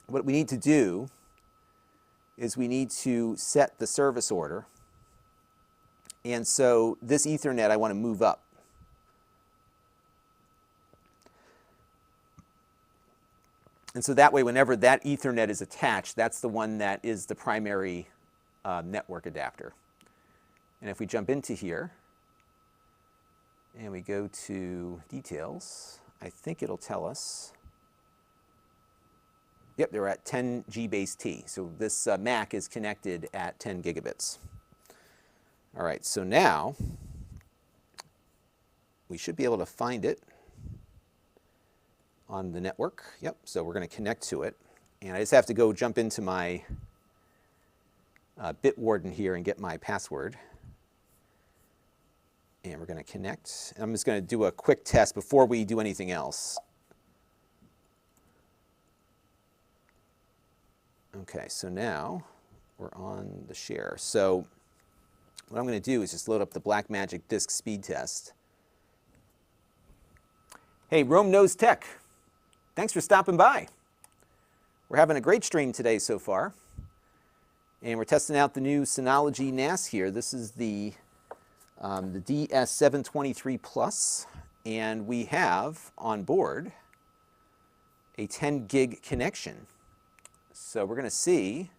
what we need to do is we need to set the service order. And so this Ethernet I want to move up. And so that way, whenever that Ethernet is attached, that's the one that is the primary network adapter. And if we jump into here, and we go to details, I think it'll tell us. Yep, they're at 10 G-base-T. So this Mac is connected at 10 gigabits. All right, so now we should be able to find it on the network. Yep, so we're going to connect to it. And I just have to go jump into my Bitwarden here and get my password. And we're going to connect. I'm just going to do a quick test before we do anything else. Okay, so now we're on the share. So what I'm going to do is just load up the Blackmagic disk speed test. Hey, Rome Knows Tech. Thanks for stopping by. We're having a great stream today so far. And we're testing out the new Synology NAS here. This is the DS723 Plus. And we have on board a 10 gig connection. So we're going to see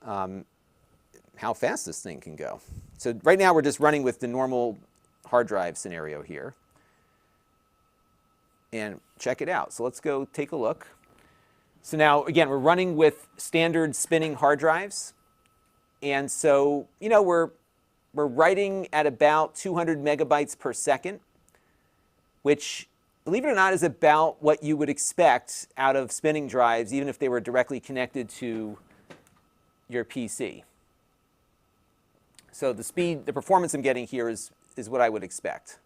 how fast this thing can go. So right now we're just running with the normal hard drive scenario here. And check it out. So let's go take a look. So now, again, we're running with standard spinning hard drives. And so, we're writing at about 200 megabytes per second. which, believe it or not, is about what you would expect out of spinning drives, even if they were directly connected to your PC. So the speed, the performance I'm getting here is what I would expect,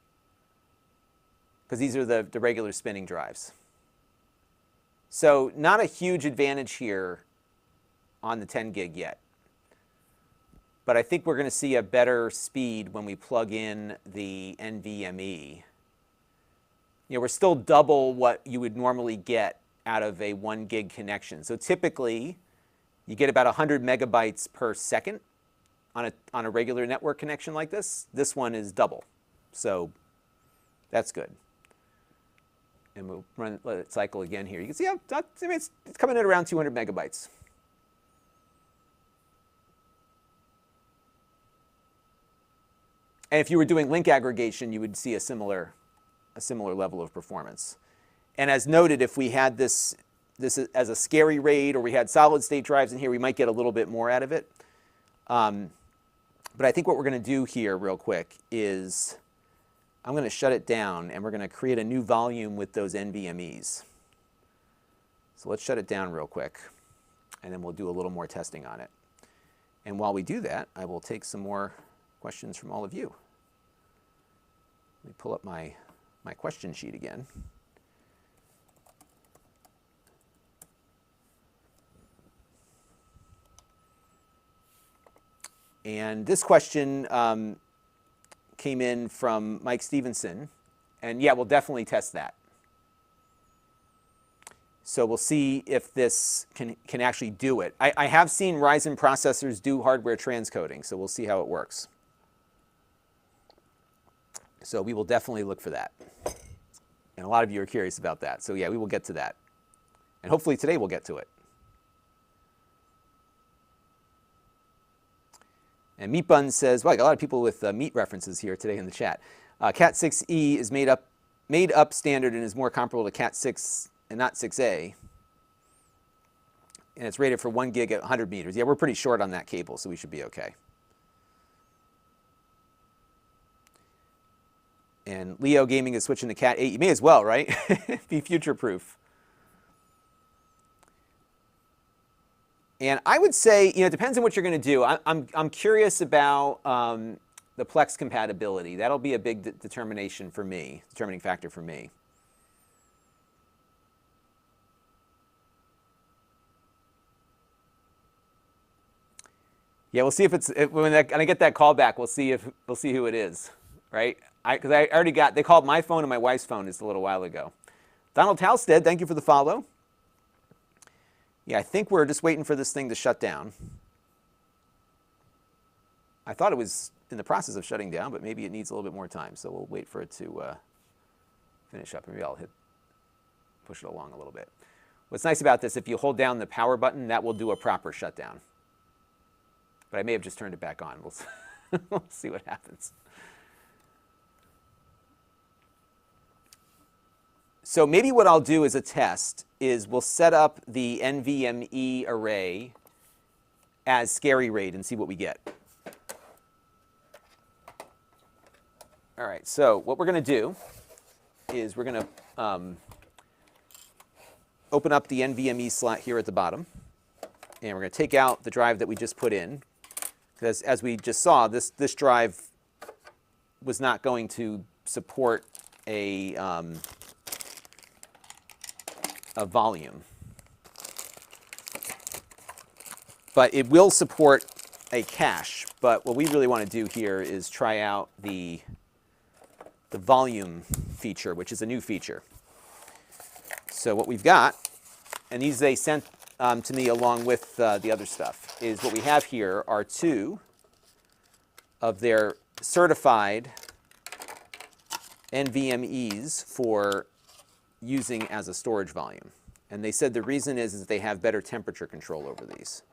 because these are the regular spinning drives. So not a huge advantage here on the 10 gig yet. But I think we're going to see a better speed when we plug in the NVMe. You know, we're still double what you would normally get out of a 1 gig connection. So typically, you get about 100 megabytes per second on a regular network connection like this. This one is double. So that's good. And we'll let it cycle again here. You can see how, it's coming in around 200 megabytes. And if you were doing link aggregation, you would see a similar level of performance. And as noted, if we had this as a scary RAID, or we had solid state drives in here, we might get a little bit more out of it. But I think what we're going to do here real quick is I'm going to shut it down, and we're going to create a new volume with those NVMEs. So let's shut it down real quick, and then we'll do a little more testing on it. And while we do that, I will take some more questions from all of you. Let me pull up my question sheet again. And this question came in from Mike Stevenson. And yeah, we'll definitely test that. So we'll see if this can actually do it. I have seen Ryzen processors do hardware transcoding, so we'll see how it works. So we will definitely look for that. And a lot of you are curious about that. So yeah, we will get to that. And hopefully today we'll get to it. And Meat Bun says, well, I got a lot of people with meat references here today in the chat. Cat 6e is made up standard and is more comparable to Cat 6 and not 6a. And it's rated for 1 gig at 100 meters. Yeah, we're pretty short on that cable, so we should be okay. And Leo Gaming is switching to Cat 8. You may as well, right? Be future-proof. And I would say, you know, it depends on what you're going to do. I'm curious about the Plex compatibility. That'll be a big determining factor for me. Yeah, we'll see if when I get that call back, we'll see who it is, right? Because I already they called my phone and my wife's phone just a little while ago. Donald Talstead, thank you for the follow. Yeah, I think we're just waiting for this thing to shut down. I thought it was in the process of shutting down, but maybe it needs a little bit more time. So we'll wait for it to finish up. Maybe I'll push it along a little bit. What's nice about this, if you hold down the power button, that will do a proper shutdown. But I may have just turned it back on. We'll see what happens. So maybe what I'll do as a test is we'll set up the NVMe array as scary RAID and see what we get. All right, so what we're going to do is we're going to open up the NVMe slot here at the bottom, and we're going to take out the drive that we just put in, because as we just saw, this drive was not going to support a volume. But it will support a cache. But what we really want to do here is try out the volume feature, which is a new feature. So what we've got, and these they sent to me along with the other stuff, is what we have here are 2 of their certified NVMEs for using as a storage volume. And they said the reason is that they have better temperature control over these.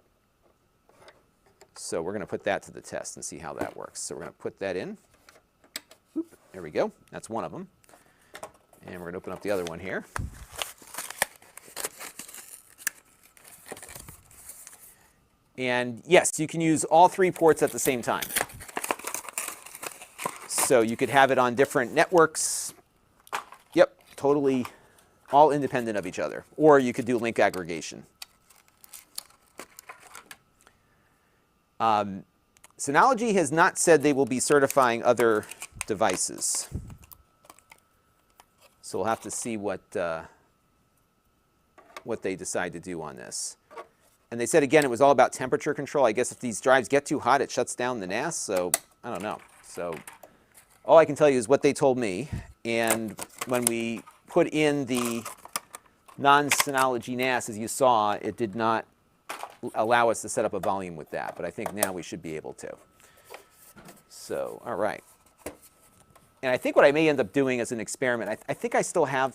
So we're going to put that to the test and see how that works. So we're going to put that in. Oop, there we go. That's one of them. And we're going to open up the other one here. And yes, you can use all 3 ports at the same time. So you could have it on different networks totally all independent of each other. Or you could do link aggregation. Synology has not said they will be certifying other devices. So we'll have to see what they decide to do on this. And they said, again, it was all about temperature control. I guess if these drives get too hot, it shuts down the NAS. So I don't know. So all I can tell you is what they told me. And when we put in the non-Synology NAS, as you saw, it did not allow us to set up a volume with that. But I think now we should be able to. So, all right. And I think what I may end up doing as an experiment, I think I still have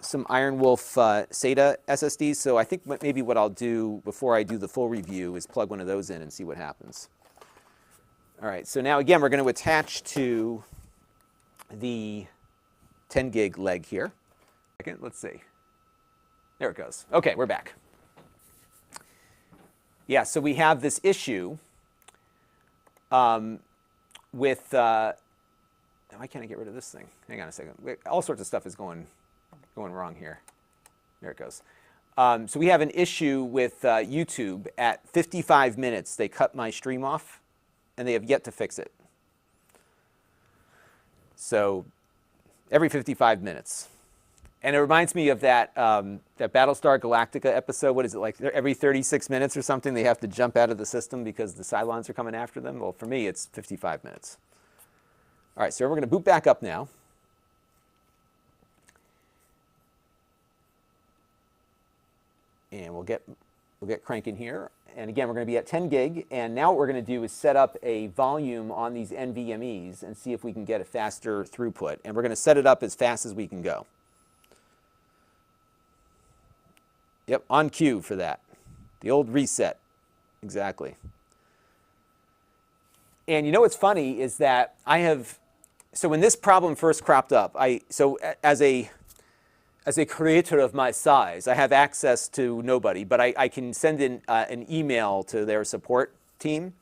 some Iron Wolf SATA SSDs. So I think maybe what I'll do before I do the full review is plug one of those in and see what happens. All right. So now, again, we're going to attach to the 10 gig leg here. Let's see. There it goes. OK, we're back. Yeah, so we have this issue with, why can't I get rid of this thing? Hang on a second. All sorts of stuff is going wrong here. There it goes. So we have an issue with YouTube. At 55 minutes, they cut my stream off, and they have yet to fix it. So every 55 minutes. And it reminds me of that, that Battlestar Galactica episode. What is it, like every 36 minutes or something, they have to jump out of the system because the Cylons are coming after them? Well, for me, it's 55 minutes. All right, so we're going to boot back up now. And we'll get cranking here. And again, we're going to be at 10 gig. And now what we're going to do is set up a volume on these NVMEs and see if we can get a faster throughput. And we're going to set it up as fast as we can go. Yep, on cue for that. The old reset. Exactly. And you know what's funny is that I have, so when this problem first cropped up, so as a creator of my size, I have access to nobody, but I can send in an email to their support team.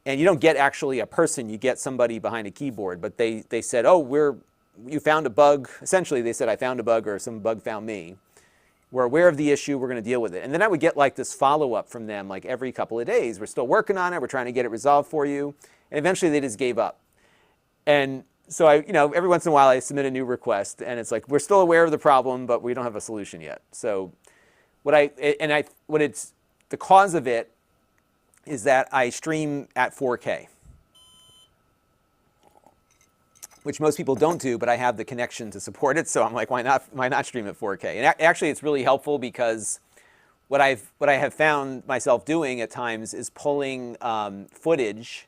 And you don't get actually a person, you get somebody behind a keyboard. But they said, oh, you found a bug. Essentially, they said, I found a bug or some bug found me. We're aware of the issue. We're going to deal with it. And then I would get like this follow-up from them like every couple of days. We're still working on it. We're trying to get it resolved for you. And eventually, they just gave up. And so every once in a while, I submit a new request. And it's like, we're still aware of the problem, but we don't have a solution yet. So the cause of it is that I stream at 4K. Which most people don't do, but I have the connection to support it. So I'm like, why not stream at 4K? And actually, it's really helpful because what I have found myself doing at times is pulling footage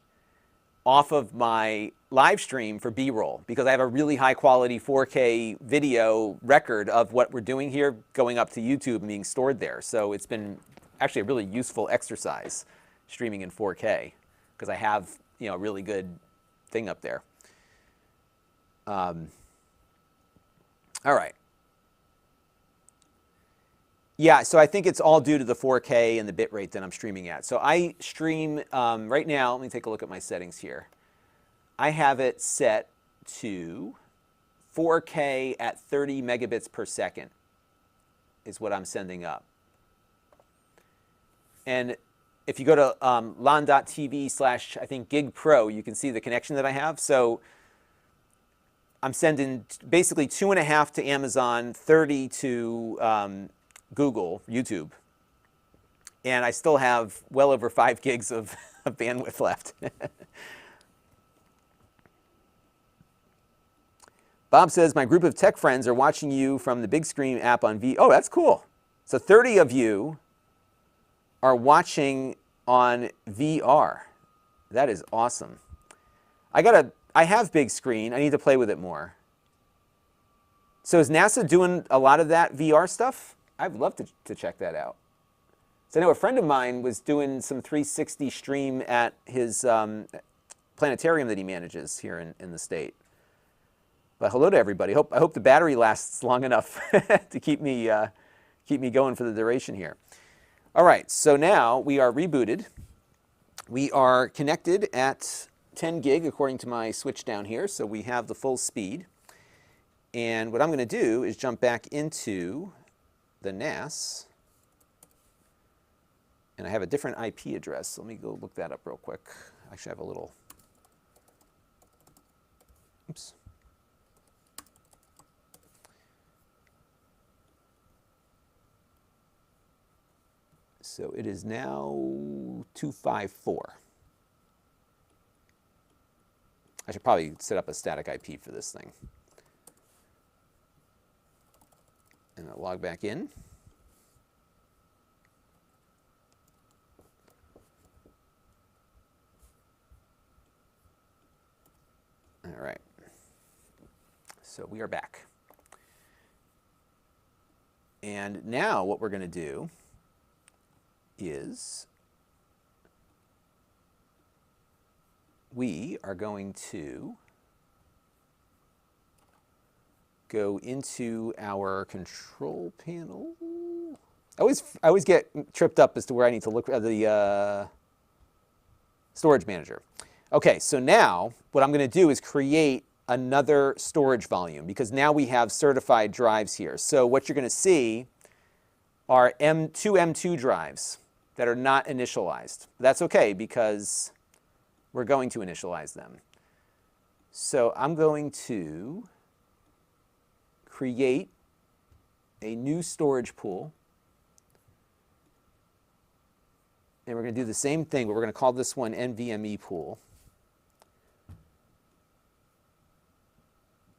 off of my live stream for B-roll, because I have a really high quality 4K video record of what we're doing here going up to YouTube and being stored there. So it's been actually a really useful exercise streaming in 4K because I have a really good thing up there. All right. Yeah, so I think it's all due to the 4K and the bit rate that I'm streaming at. So I stream right now, let me take a look at my settings here. I have it set to 4K at 30 megabits per second is what I'm sending up. And if you go to Lon.TV / I think Gig Pro, you can see the connection that I have. So I'm sending basically 2.5 to Amazon, 30 to Google, YouTube. And I still have well over 5 gigs of bandwidth left. Bob says, my group of tech friends are watching you from the Big Screen app on V. Oh, that's cool. So 30 of you are watching on VR. That is awesome. I have Big Screen. I need to play with it more. So is NASA doing a lot of that VR stuff? I'd love to check that out. So I know a friend of mine was doing some 360 stream at his planetarium that he manages here in the state. But hello to everybody. I hope the battery lasts long enough to keep me going for the duration here. All right, so now we are rebooted. We are connected at 10 gig according to my switch down here, so we have the full speed. And what I'm going to do is jump back into the NAS. And I have a different IP address. So let me go look that up real quick. Actually, I have a little, oops. So it is now 254. I should probably set up a static IP for this thing. And I'll log back in. All right. So we are back. And now what we're going to do is we are going to go into our control panel. I always get tripped up as to where I need to look at the storage manager. Okay, so now what I'm going to do is create another storage volume because now we have certified drives here. So what you're going to see are two M2 drives that are not initialized. That's okay because we're going to initialize them. So I'm going to create a new storage pool. And we're going to do the same thing, but we're going to call this one NVMe pool.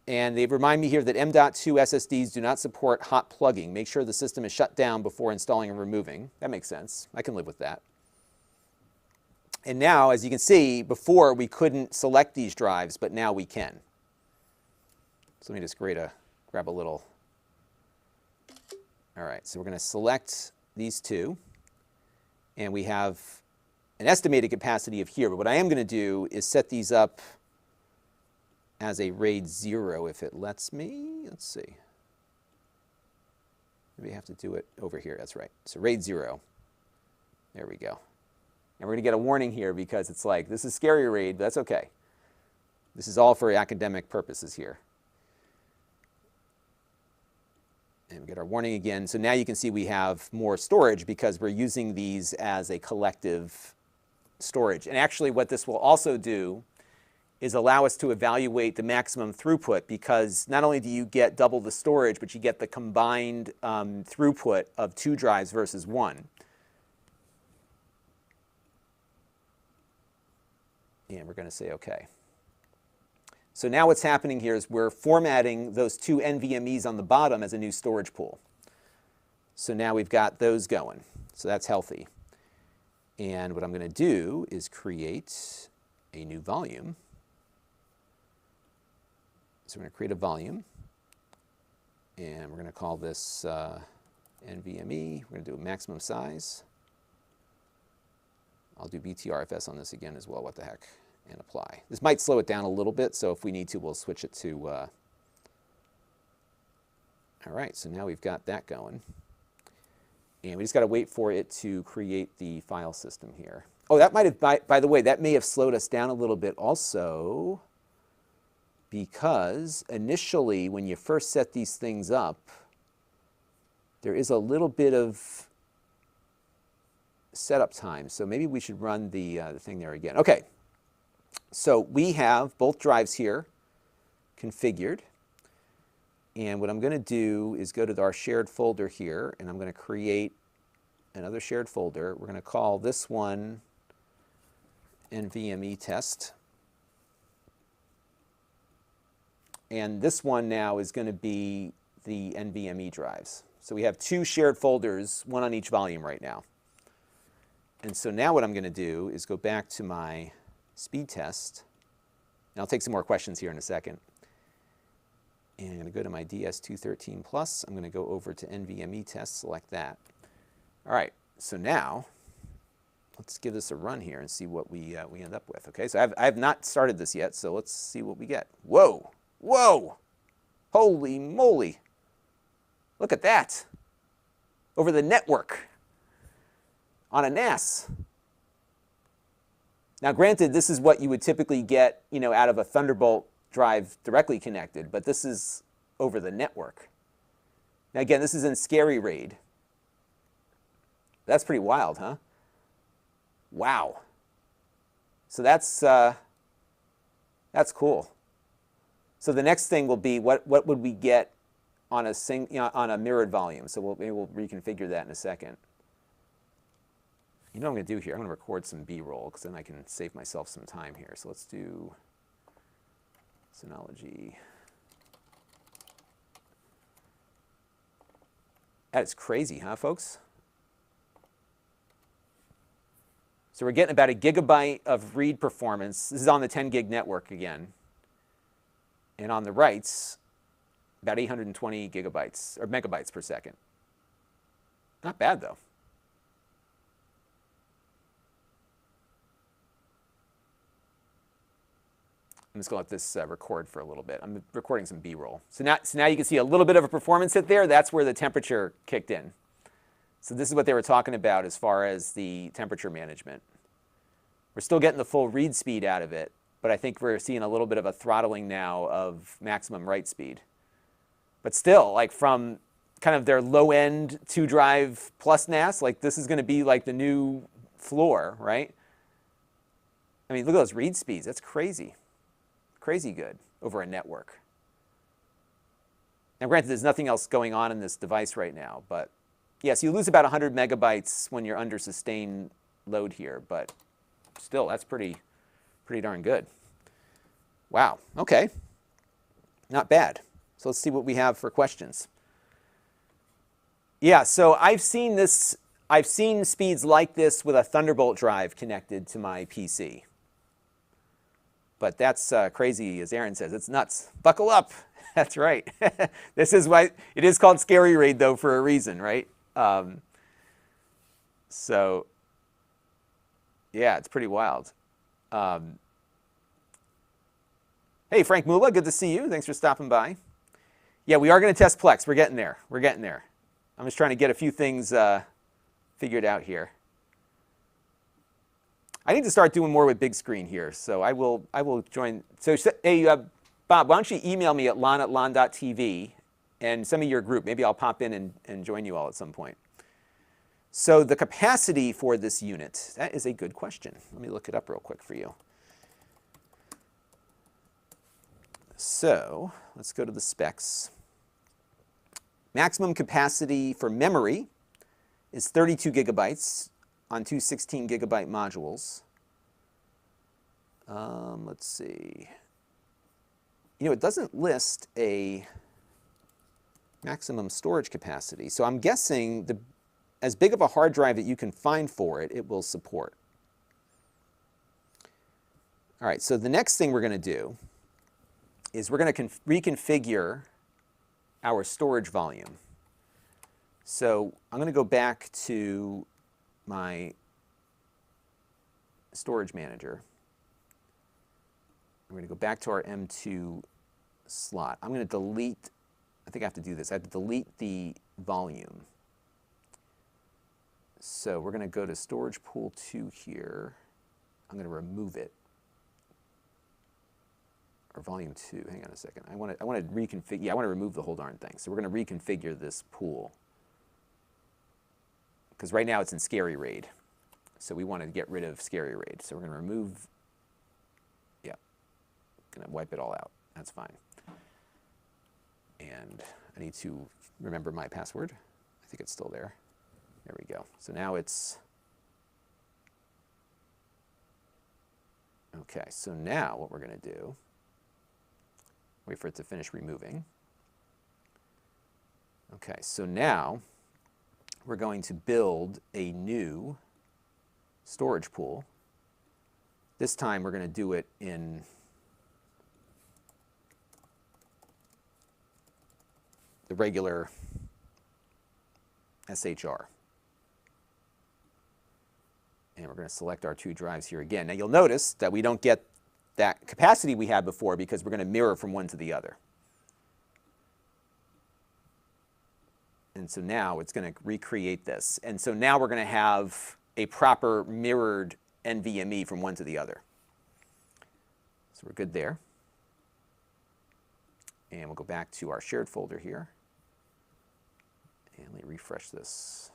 And they remind me here that M.2 SSDs do not support hot plugging. Make sure the system is shut down before installing and removing. That makes sense. I can live with that. And now, as you can see, before we couldn't select these drives, but now we can. So let me just grab a little. All right, so we're going to select these two. And we have an estimated capacity of here. But what I am going to do is set these up as a RAID 0 if it lets me. Let's see. Maybe I have to do it over here. That's right. So RAID 0. There we go. And we're going to get a warning here because it's like, this is scary RAID, but that's okay. This is all for academic purposes here. And we get our warning again. So now you can see we have more storage because we're using these as a collective storage. And actually what this will also do is allow us to evaluate the maximum throughput because not only do you get double the storage, but you get the combined throughput of 2 drives versus 1. And we're going to say OK. So now what's happening here is we're formatting those 2 NVMEs on the bottom as a new storage pool. So now we've got those going. So that's healthy. And what I'm going to do is create a new volume. So we're going to create a volume. And we're going to call this NVMe. We're going to do a maximum size. I'll do BTRFS on this again as well, what the heck, and apply. This might slow it down a little bit, so if we need to, we'll switch it to, all right, so now we've got that going. And we just got to wait for it to create the file system here. Oh, that might have, by the way, that may have slowed us down a little bit also because initially when you first set these things up, there is a little bit of setup time. So maybe we should run the thing there again. Okay, so we have both drives here configured. And what I'm going to do is go to our shared folder here, and I'm going to create another shared folder. We're going to call this one NVMe test. And this one now is going to be the NVMe drives. So we have 2 shared folders, 1 on each volume right now. And so now what I'm going to do is go back to my speed test. And I'll take some more questions here in a second. And I'm going to go to my DS723 Plus. I'm going to go over to NVMe test, select that. All right, so now let's give this a run here and see what we end up with. Okay, so I have not started this yet, so let's see what we get. Whoa, whoa, holy moly. Look at that. Over the network. On a NAS. Now granted, this is what you would typically get, out of a Thunderbolt drive directly connected, but this is over the network. Now again, this is in Scary RAID. That's pretty wild, huh? Wow. So that's cool. So the next thing will be what would we get on on a mirrored volume? So maybe we'll reconfigure that in a second. You know what I'm going to do here? I'm going to record some B-roll because then I can save myself some time here. So let's do Synology. That is crazy, huh, folks? So we're getting about a gigabyte of read performance. This is on the 10 gig network again. And on the writes, about 820 gigabytes or megabytes per second. Not bad, though. I'm just going to let this record for a little bit. I'm recording some B-roll. So now you can see a little bit of a performance hit there. That's where the temperature kicked in. So this is what they were talking about as far as the temperature management. We're still getting the full read speed out of it, but I think we're seeing a little bit of a throttling now of maximum write speed. But still, like from kind of their low-end 2-drive plus NAS, like this is going to be like the new floor, right? I mean, look at those read speeds. That's crazy. Crazy good over a network. Now, granted, there's nothing else going on in this device right now, but yes, you lose about 100 megabytes when you're under sustained load here, but still, that's pretty darn good. Wow, okay. Not bad. So let's see what we have for questions. Yeah, so I've seen speeds like this with a Thunderbolt drive connected to my PC. But that's crazy, as Aaron says. It's nuts. Buckle up. That's right. This is why it is called Scary RAID, though, for a reason, right? So, yeah, it's pretty wild. Hey, Frank Mula, good to see you. Thanks for stopping by. Yeah, we are going to test Plex. We're getting there. We're getting there. I'm just trying to get a few things figured out here. I need to start doing more with big screen here, so I will join. So, hey, Bob, why don't you email me at Lon@Lon.TV and send me your group. Maybe I'll pop in and join you all at some point. So the capacity for this unit, that is a good question. Let me look it up real quick for you. So let's go to the specs. Maximum capacity for memory is 32 gigabytes on two 16 gigabyte modules. Let's see. You know, it doesn't list a maximum storage capacity, so I'm guessing as big of a hard drive that you can find for it, it will support. All right, so the next thing we're going to do is we're going to reconfigure our storage volume. So I'm going to go back to my storage manager. I'm going to go back to our M2 slot. I'm going to delete, I think I have to do this. I have to delete the volume. So we're going to go to storage pool 2 here. I'm going to remove it. Or volume 2, hang on a second. I want to reconfigure, yeah, I want to remove the whole darn thing. So we're going to reconfigure this pool. Because right now it's in Scary RAID. So we want to get rid of Scary RAID. So we're going to remove, yeah, going to wipe it all out. That's fine. And I need to remember my password. I think it's still there. There we go. So now it's, okay, so now what we're going to do, wait for it to finish removing. Okay, so now we're going to build a new storage pool. This time we're going to do it in the regular SHR. And we're going to select our 2 drives here again. Now you'll notice that we don't get that capacity we had before because we're going to mirror from one to the other. And so now it's going to recreate this. And so now we're going to have a proper mirrored NVMe from one to the other. So we're good there. And we'll go back to our shared folder here. And let me refresh this.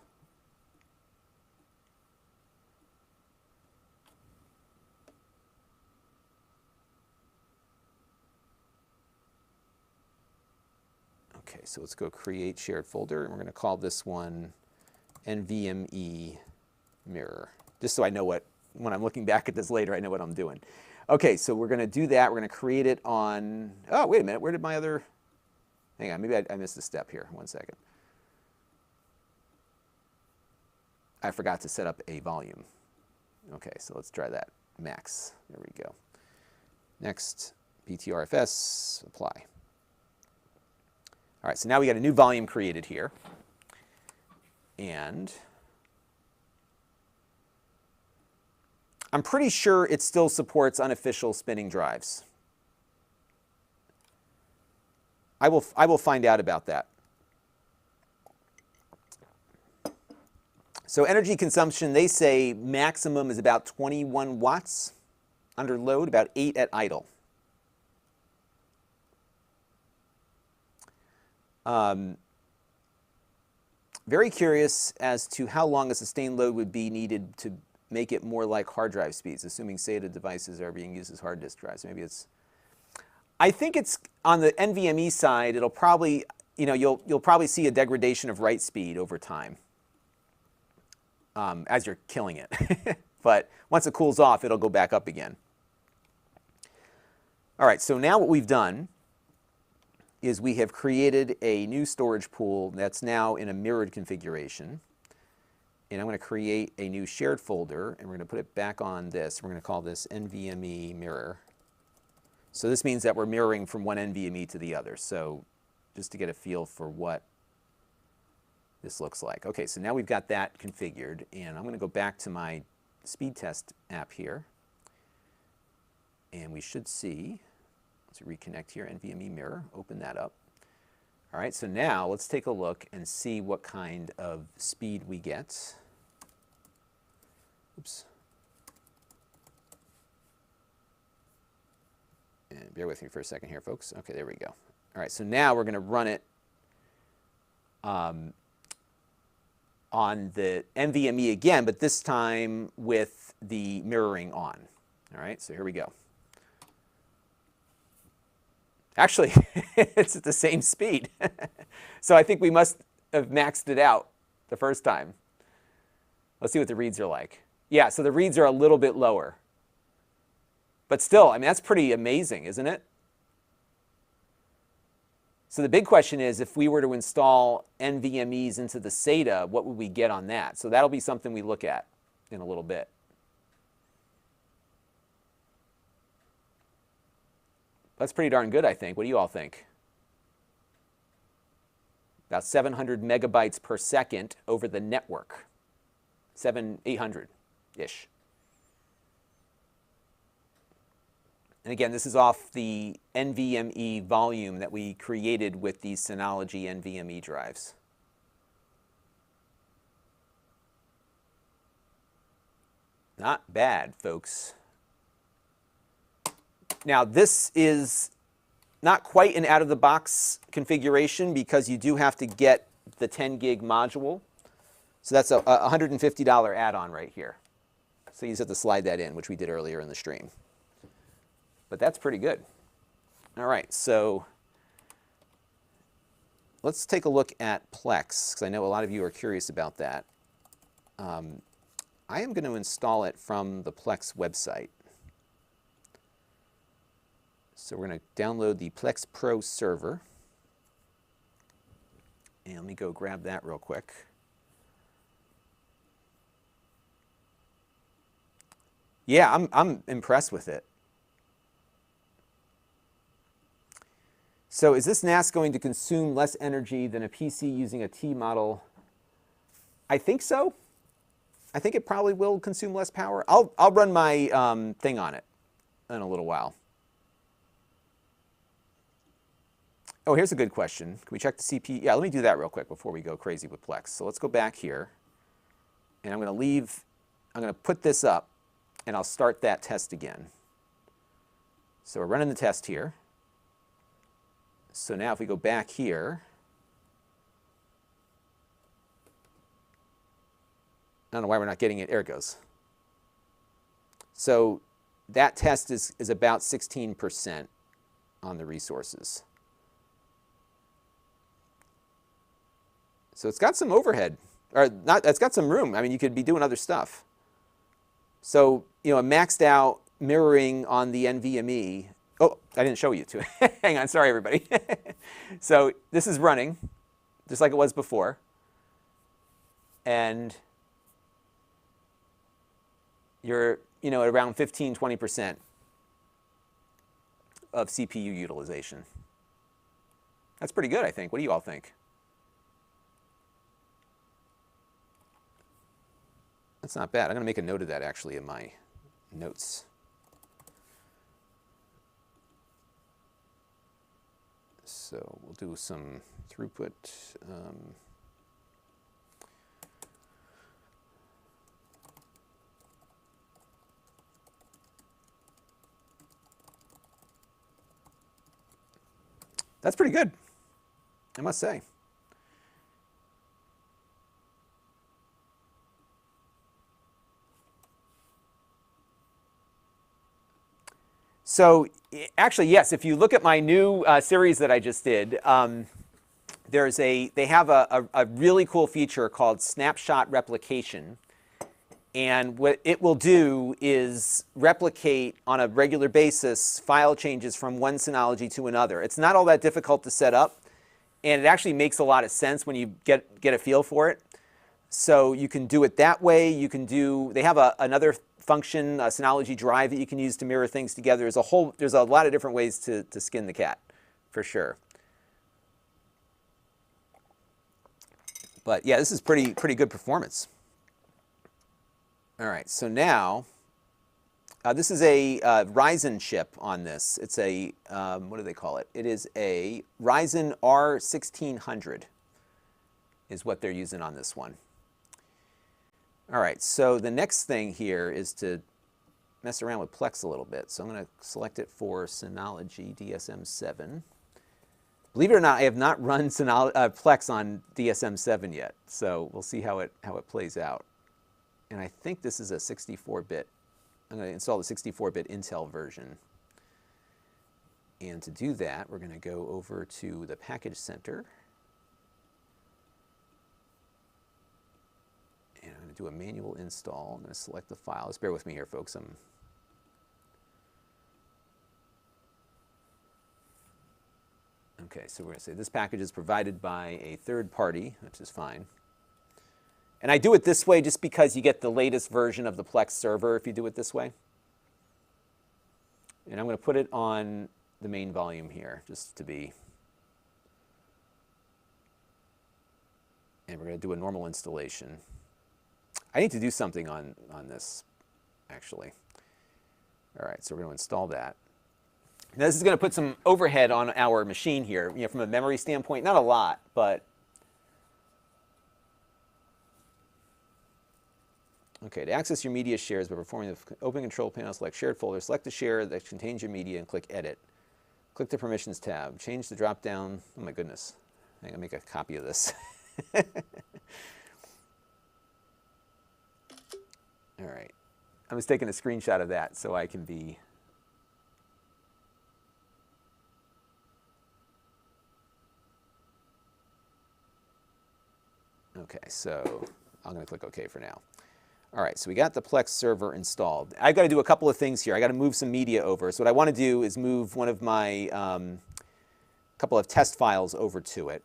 Okay, so let's go create shared folder, and we're going to call this one NVMe mirror, just so I know what, when I'm looking back at this later, I know what I'm doing. Okay, so we're going to do that. We're going to create it on, oh, wait a minute, where did my other, hang on, maybe I missed a step here, 1 second. I forgot to set up a volume. Okay, so let's try that, max, there we go. Next, BTRFS, apply. All right, so now we got a new volume created here. And I'm pretty sure it still supports unofficial spinning drives. I will find out about that. So energy consumption, they say maximum is about 21 watts under load, about 8 at idle. Very curious as to how long a sustained load would be needed to make it more like hard drive speeds, assuming SATA devices are being used as hard disk drives. Maybe it's, I think it's on the NVMe side, it'll probably, you know, you'll probably see a degradation of write speed over time as you're killing it. But once it cools off, it'll go back up again. All right, so now what we've done is we have created a new storage pool that's now in a mirrored configuration. And I'm going to create a new shared folder, and we're going to put it back on this. We're going to call this NVMe mirror. So this means that we're mirroring from one NVMe to the other. So just to get a feel for what this looks like. Okay, so now we've got that configured, and I'm going to go back to my speed test app here. And we should see, let's reconnect here, NVMe mirror, open that up. All right, so now let's take a look and see what kind of speed we get. Oops. And bear with me for a second here, folks. Okay, there we go. All right, so now we're going to run it on the NVMe again, but this time with the mirroring on. All right, so here we go. Actually, it's at the same speed. So I think we must have maxed it out the first time. Let's see what the reads are like. Yeah, so the reads are a little bit lower. But still, I mean, that's pretty amazing, isn't it? So the big question is, if we were to install NVMEs into the SATA, what would we get on that? So that'll be something we look at in a little bit. That's pretty darn good, I think. What do you all think? About 700 megabytes per second over the network. 800-ish. And again, this is off the NVMe volume that we created with these Synology NVMe drives. Not bad, folks. Now, this is not quite an out-of-the-box configuration because you do have to get the 10 gig module. So that's a $150 add-on right here. So you just have to slide that in, which we did earlier in the stream. But that's pretty good. All right, so let's take a look at Plex, because I know a lot of you are curious about that. I am going to install it from the Plex website. So we're going to download the Plex Pro server. And let me go grab that real quick. Yeah, I'm impressed with it. So is this NAS going to consume less energy than a PC using a T model? I think so. I think it probably will consume less power. I'll run my thing on it in a little while. Oh, here's a good question. Can we check the CPU? Yeah, let me do that real quick before we go crazy with Plex. So let's go back here. And I'm going to put this up, and I'll start that test again. So we're running the test here. So now if we go back here, I don't know why we're not getting it. There it goes. So that test is about 16% on the resources. So it's got some overhead, or not, it's got some room. I mean, you could be doing other stuff. So, you know, a maxed out mirroring on the NVMe. Oh, I didn't show you too. Hang on, sorry everybody. So this is running, just like it was before. And you're, you know, at around 15, 20% of CPU utilization. That's pretty good, I think. What do you all think? That's not bad. I'm going to make a note of that actually in my notes. So we'll do some throughput. That's pretty good, I must say. So actually, yes, if you look at my new series that I just did, they have a really cool feature called snapshot replication. And what it will do is replicate on a regular basis file changes from one Synology to another. It's not all that difficult to set up, and it actually makes a lot of sense when you get a feel for it. So you can do it that way. You can do, they have another function, a Synology drive that you can use to mirror things together. There's a lot of different ways to skin the cat, for sure. But yeah, this is pretty good performance. All right, so now, this is a Ryzen chip on this. It's a, what do they call it? It is a Ryzen R1600 is what they're using on this one. All right, so the next thing here is to mess around with Plex a little bit. So I'm going to select it for Synology DSM7. Believe it or not, I have not run Plex on DSM7 yet, so we'll see how it plays out. And I think this is a 64-bit. I'm going to install the 64-bit Intel version. And to do that, we're going to go over to the Package Center. And I'm going to do a manual install. I'm going to select the file. Just bear with me here, folks. Okay, so we're going to say this package is provided by a third party, which is fine. And I do it this way just because you get the latest version of the Plex server if you do it this way. And I'm going to put it on the main volume here, just to be. And we're going to do a normal installation. I need to do something on this, actually. All right, so we're going to install that. Now this is going to put some overhead on our machine here, you know, from a memory standpoint. Not a lot, but okay, to access your media shares by performing the open control panel, select shared folder, select the share that contains your media and click edit. Click the permissions tab, change the drop down. Oh my goodness, I'm gonna make a copy of this. All right, I'm just taking a screenshot of that so I can be. Okay, so I'm gonna click OK for now. All right, so we got the Plex server installed. I've got to do a couple of things here. I got to move some media over. So what I want to do is move one of my couple of test files over to it.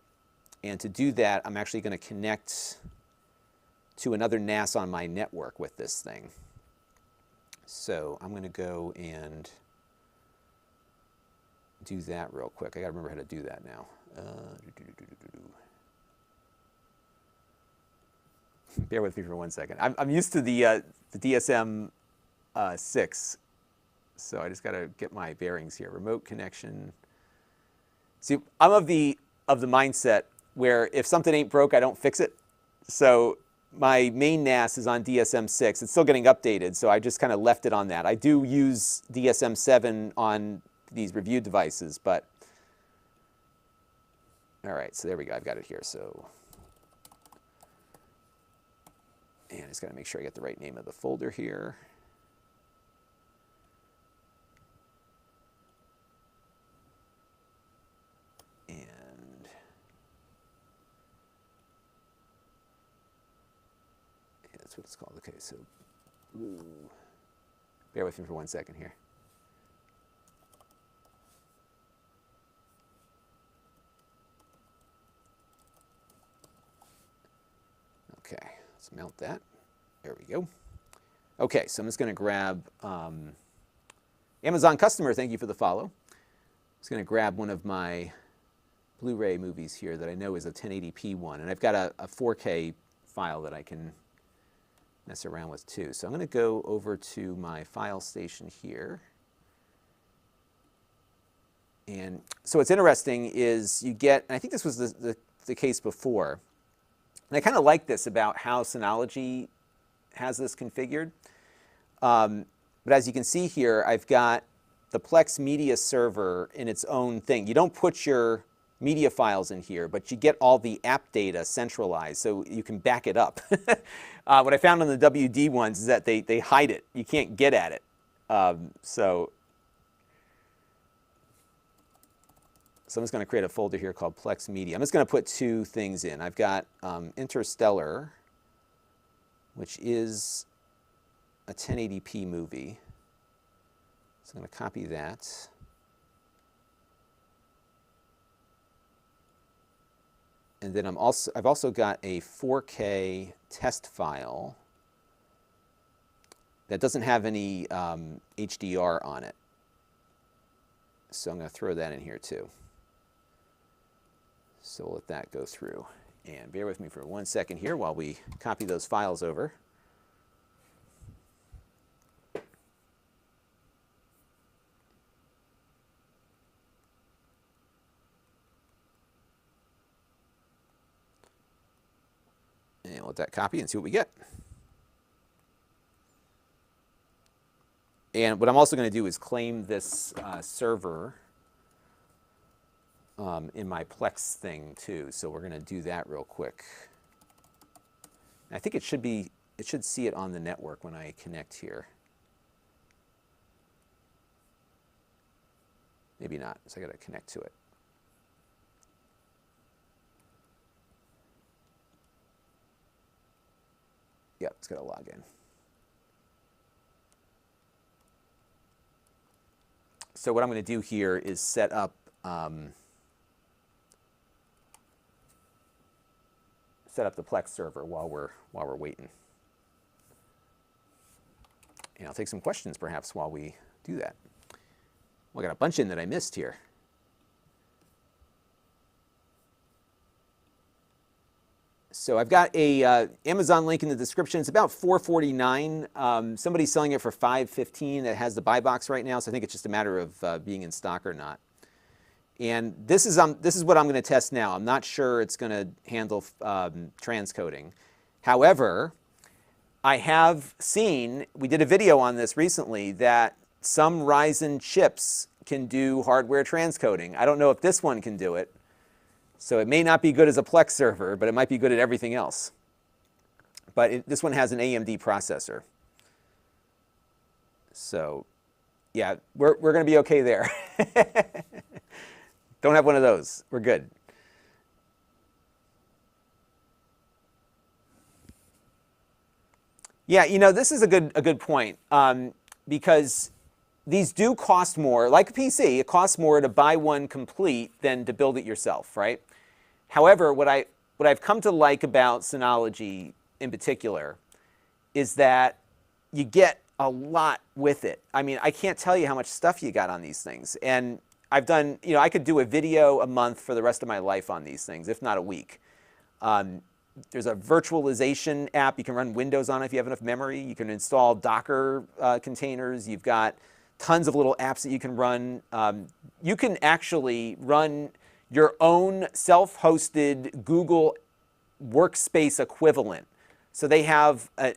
And to do that, I'm actually going to connect to another NAS on my network with this thing. So I'm going to go and do that real quick. I got to remember how to do that now. Bear with me for 1 second. I'm used to the DSM 6, so I just got to get my bearings here. Remote connection. See, I'm of the mindset where if something ain't broke, I don't fix it. So my main NAS is on DSM 6. It's still getting updated, so I just kind of left it on that. I do use DSM 7 on these review devices, but All right, so there we go. I've got it here. So, and I just got to make sure I get the right name of the folder here. And yeah, that's what it's called. Okay, so blue. Bear with me for 1 second here. Okay, let's mount that. There we go. Okay, so I'm just going to grab Amazon customer, thank you for the follow. I'm just going to grab one of my Blu-ray movies here that I know is a 1080p one, and I've got a 4K file that I can mess around with too. So I'm going to go over to my file station here. And so what's interesting is you get, and I think this was the case before, and I kind of like this about how Synology has this configured. But as you can see here, I've got the Plex media server in its own thing. You don't put your media files in here, but you get all the app data centralized so you can back it up. What I found on the WD ones is that they hide it. You can't get at it. So I'm just going to create a folder here called Plex Media. I'm just going to put two things in. I've got Interstellar, which is a 1080p movie. So I'm going to copy that. And then I've also got a 4K test file that doesn't have any HDR on it. So I'm going to throw that in here too. So we'll let that go through. And bear with me for 1 second here while we copy those files over. And we'll let that copy and see what we get. And what I'm also going to do is claim this server in my Plex thing too. So we're going to do that real quick. I think it should see it on the network when I connect here. Maybe not, so I got to connect to it. Yep, it's got to log in. So what I'm going to do here is set up the Plex server while we're waiting. And I'll take some questions perhaps while we do that. Well, I got a bunch in that I missed here. So I've got a Amazon link in the description. It's about $4.49. Somebody's selling it for $5.15. That has the buy box right now, so I think it's just a matter of being in stock or not. And this is what I'm going to test now. I'm not sure it's going to handle transcoding. However, I have seen, we did a video on this recently, that some Ryzen chips can do hardware transcoding. I don't know if this one can do it. So it may not be good as a Plex server, but it might be good at everything else. But this one has an AMD processor. So yeah, we're going to be okay there. Don't have one of those. We're good. Yeah, you know, this is a good point because these do cost more. Like a PC, it costs more to buy one complete than to build it yourself, right? However, what I've come to like about Synology in particular is that you get a lot with it. I mean, I can't tell you how much stuff you got on these things. And I've done, you know, I could do a video a month for the rest of my life on these things, if not a week. There's a virtualization app. You can run Windows on it if you have enough memory. You can install Docker containers. You've got tons of little apps that you can run. You can actually run your own self-hosted Google workspace equivalent. So they have a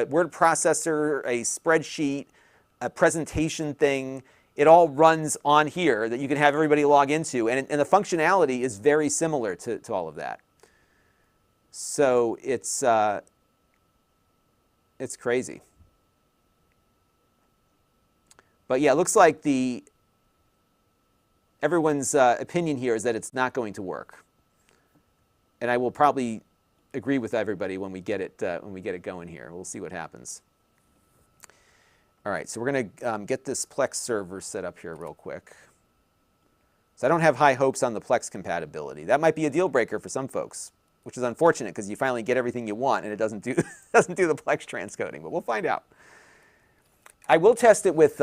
word processor, a spreadsheet, a presentation thing. it all runs on here that you can have everybody log into, and the functionality is very similar to all of that. So it's crazy. But yeah, it looks like everyone's opinion here is that it's not going to work. And I will probably agree with everybody when we get it going here. We'll see what happens. All right, so we're going to get this Plex server set up here real quick. So I don't have high hopes on the Plex compatibility. That might be a deal breaker for some folks, which is unfortunate because you finally get everything you want and it doesn't do the Plex transcoding. But we'll find out. I will test it with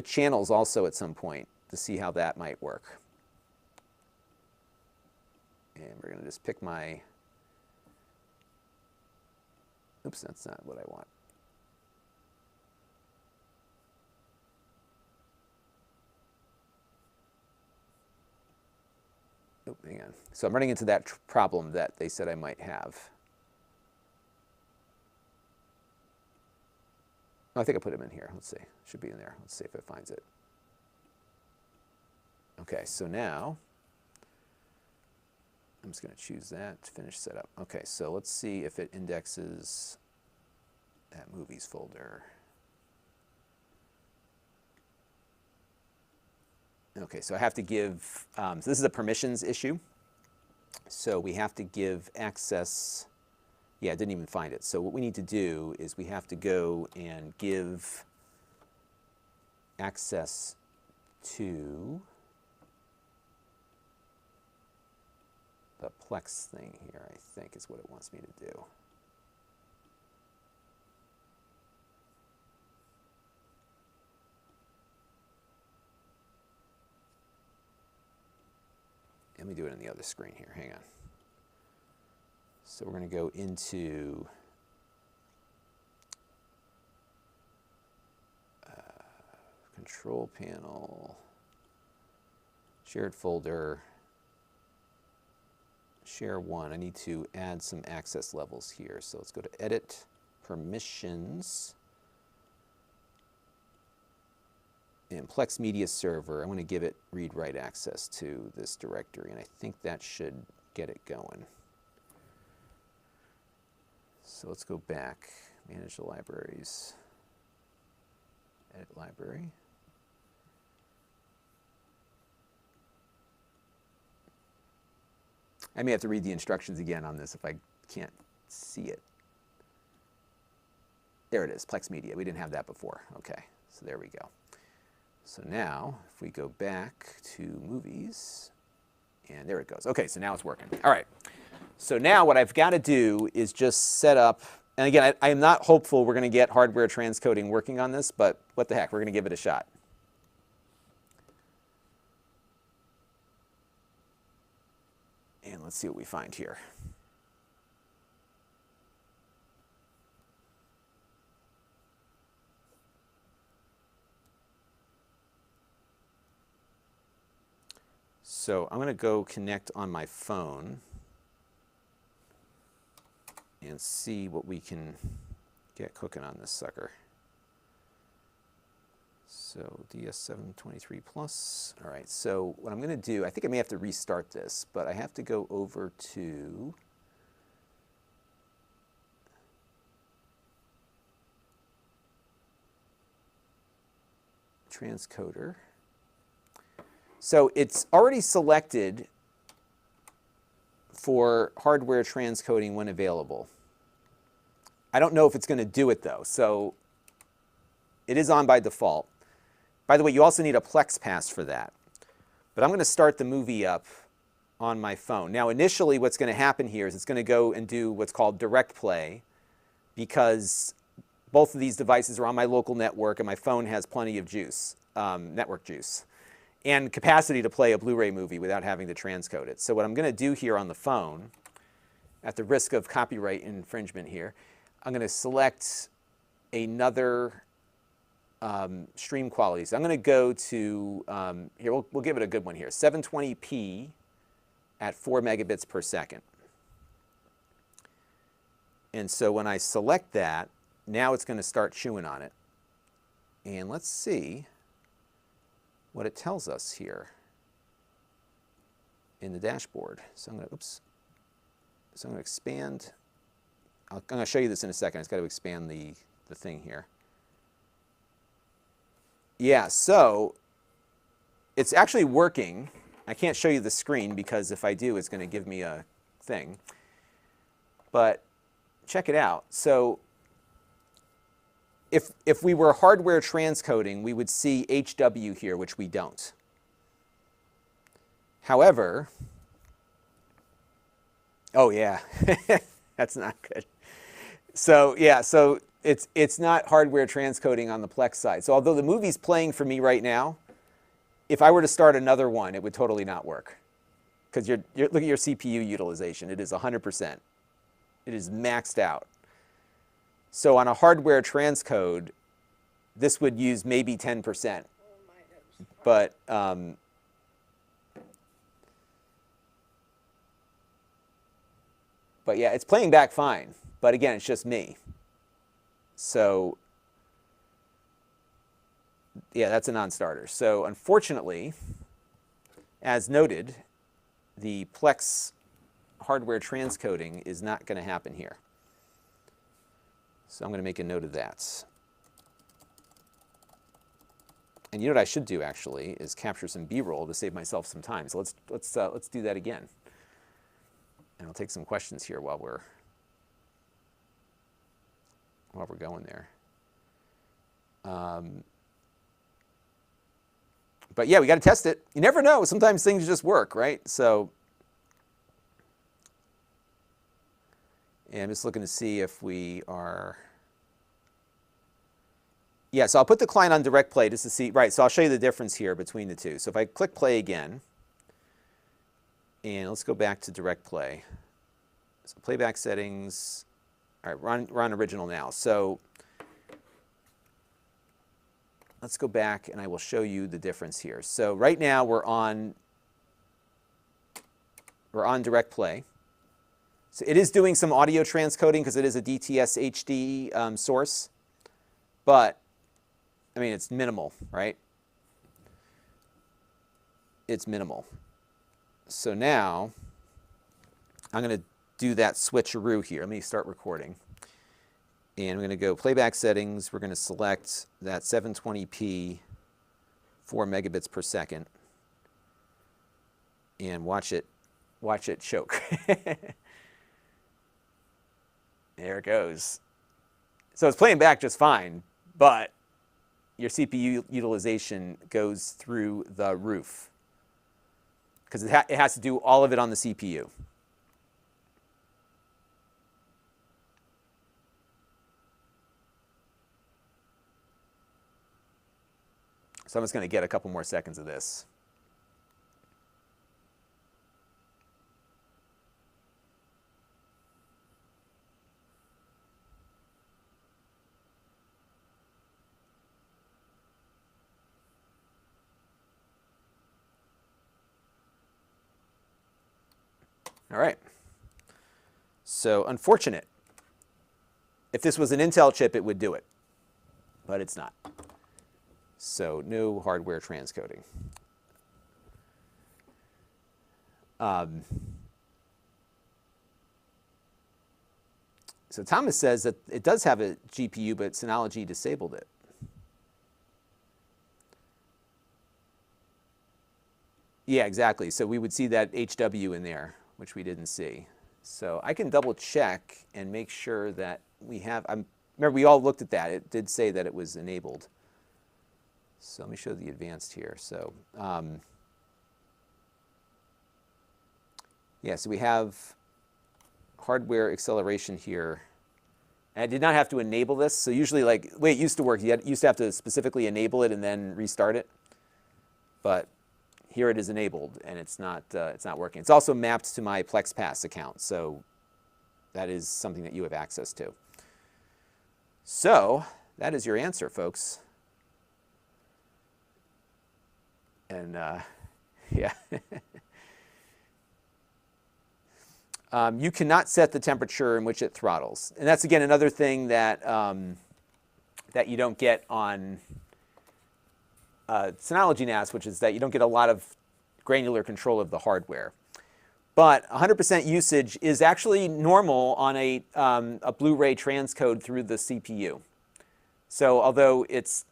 channels also at some point to see how that might work. And we're going to just pick my... Oops, that's not what I want. Oh, hang on. So I'm running into that problem that they said I might have. Oh, I think I put them in here. Let's see. Should be in there. Let's see if it finds it. Okay, so now I'm just going to choose that to finish setup. Okay, so let's see if it indexes that movies folder. Okay, so I have to give, so this is a permissions issue. So we have to give access, yeah, I didn't even find it. So what we need to do is we have to go and give access to the Plex thing here, I think is what it wants me to do. Let me do it on the other screen here. Hang on. So we're going to go into control panel, shared folder, share one. I need to add some access levels here. So let's go to edit, permissions, and Plex Media Server. I want to give it read-write access to this directory, and I think that should get it going. So let's go back, manage the libraries, edit library. I may have to read the instructions again on this if I can't see it. There it is, Plex Media. We didn't have that before. Okay, so there we go. So now, if we go back to movies, and there it goes. Okay, so now it's working. All right. So now what I've got to do is just set up, and again, I am not hopeful we're going to get hardware transcoding working on this, but what the heck, we're going to give it a shot. And let's see what we find here. So I'm going to go connect on my phone and see what we can get cooking on this sucker. So DS723 plus. All right, so what I'm going to do, I think I may have to restart this, but I have to go over to transcoder. So it's already selected for hardware transcoding when available. I don't know if it's going to do it though, so it is on by default. By the way, you also need a Plex pass for that. But I'm going to start the movie up on my phone. Now initially what's going to happen here is it's going to go and do what's called direct play because both of these devices are on my local network and my phone has plenty of juice, network juice, and capacity to play a Blu-ray movie without having to transcode it. So what I'm going to do here on the phone, at the risk of copyright infringement here, I'm going to select another stream quality. So I'm going to go to, here, we'll give it a good one here, 720p at 4 megabits per second. And so when I select that, now it's going to start chewing on it. And let's see what it tells us here in the dashboard. So I'm going to, oops. So I'm going to expand. I'm going to show you this in a second. I just got to expand the thing here. Yeah, so it's actually working. I can't show you the screen because if I do, it's going to give me a thing. But check it out. So if we were hardware transcoding, we would see HW here, which we don't. However, oh yeah, that's not good. So yeah, so it's not hardware transcoding on the Plex side. So although the movie's playing for me right now, if I were to start another one, it would totally not work. Because look at your CPU utilization. It is 100%. It is maxed out. So on a hardware transcode, this would use maybe 10%. But yeah, it's playing back fine. But again, it's just me. So yeah, that's a non-starter. So unfortunately, as noted, the Plex hardware transcoding is not going to happen here. So I'm going to make a note of that. And you know what I should do actually is capture some B-roll to save myself some time. So let's do that again. And I'll take some questions here while we're going there. But yeah, we got to test it. You never know. Sometimes things just work, right? So, and I'm just looking to see if we are. Yeah, so I'll put the client on direct play just to see. Right, so I'll show you the difference here between the two. So if I click play again, and let's go back to direct play. So playback settings. All right, we're on original now. So let's go back and I will show you the difference here. So right now we're on direct play. So it is doing some audio transcoding because it is a DTS HD source, but I mean it's minimal, right? It's minimal. So now I'm going to do that switcheroo here. Let me start recording. And I'm going to go playback settings. We're going to select that 720p 4 megabits per second and watch it choke. There it goes. So it's playing back just fine, but your CPU utilization goes through the roof because it has to do all of it on the CPU. So I'm just going to get a couple more seconds of this. All right. So unfortunate. If this was an Intel chip, it would do it, but it's not. So no hardware transcoding. So Thomas says that it does have a GPU, but Synology disabled it. Yeah, exactly. So we would see that HW in there, which we didn't see. So I can double check and make sure that we have, remember we all looked at that. It did say that it was enabled. So let me show the advanced here. So yeah, so we have hardware acceleration here. And I did not have to enable this. So usually, like the way it used to work, you used to have to specifically enable it and then restart it. But here it is enabled, and it's not working. It's also mapped to my PlexPass account, so that is something that you have access to. So that is your answer, folks. And yeah. You cannot set the temperature in which it throttles. And that's, again, another thing that, that you don't get on Synology NAS, which is that you don't get a lot of granular control of the hardware. But 100% usage is actually normal on a Blu-ray transcode through the CPU. So although it's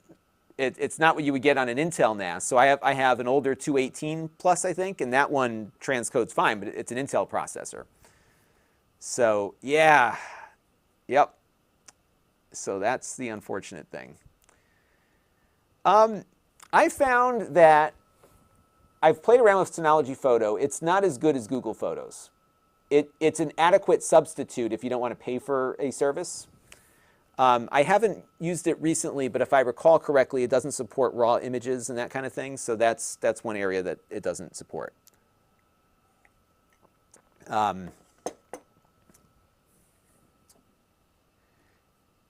not what you would get on an Intel NAS. So I have an older 218 Plus, I think, and that one transcodes fine, but it's an Intel processor. So yeah, yep. So that's the unfortunate thing. I found that I've played around with Synology Photo. It's not as good as Google Photos. It's an adequate substitute if you don't want to pay for a service. I haven't used it recently, but if I recall correctly, it doesn't support raw images and that kind of thing. So that's one area that it doesn't support.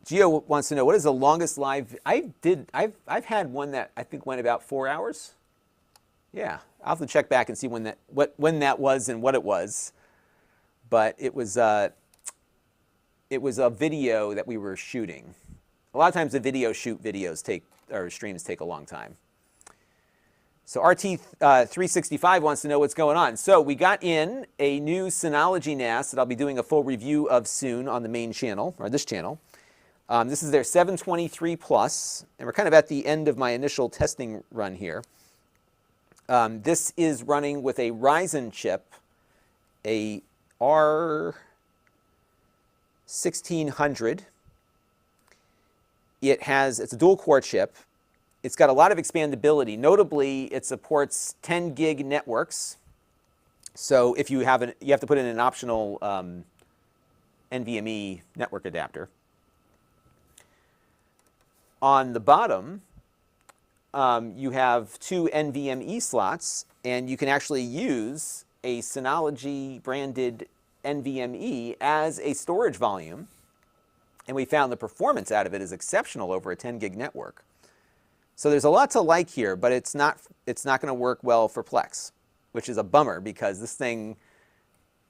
Gio wants to know, what is the longest live? I've had one that I think went about 4 hours. Yeah, I'll have to check back and see when that was and what it was. But it was a video that we were shooting. A lot of times the streams take a long time. So RT365 wants to know what's going on. So we got in a new Synology NAS that I'll be doing a full review of soon on the main channel, or this channel. This is their 723 Plus, and we're kind of at the end of my initial testing run here. This is running with a Ryzen chip, a R1600. It's a dual core chip. It's got a lot of expandability. Notably, it supports 10 gig networks. So if you have to put in an optional NVMe network adapter. On the bottom, you have 2 NVMe slots, and you can actually use a Synology branded NVMe as a storage volume. And we found the performance out of it is exceptional over a 10 gig network. So there's a lot to like here, but it's not going to work well for Plex, which is a bummer because this thing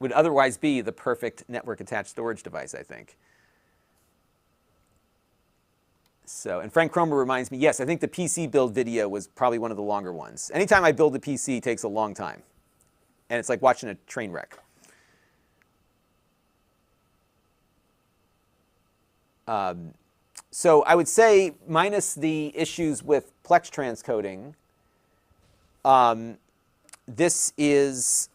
would otherwise be the perfect network attached storage device, I think. So, and Frank Cromer reminds me, yes, I think the PC build video was probably one of the longer ones. Anytime I build a PC, it takes a long time. And it's like watching a train wreck. So I would say, minus the issues with Plex transcoding, this is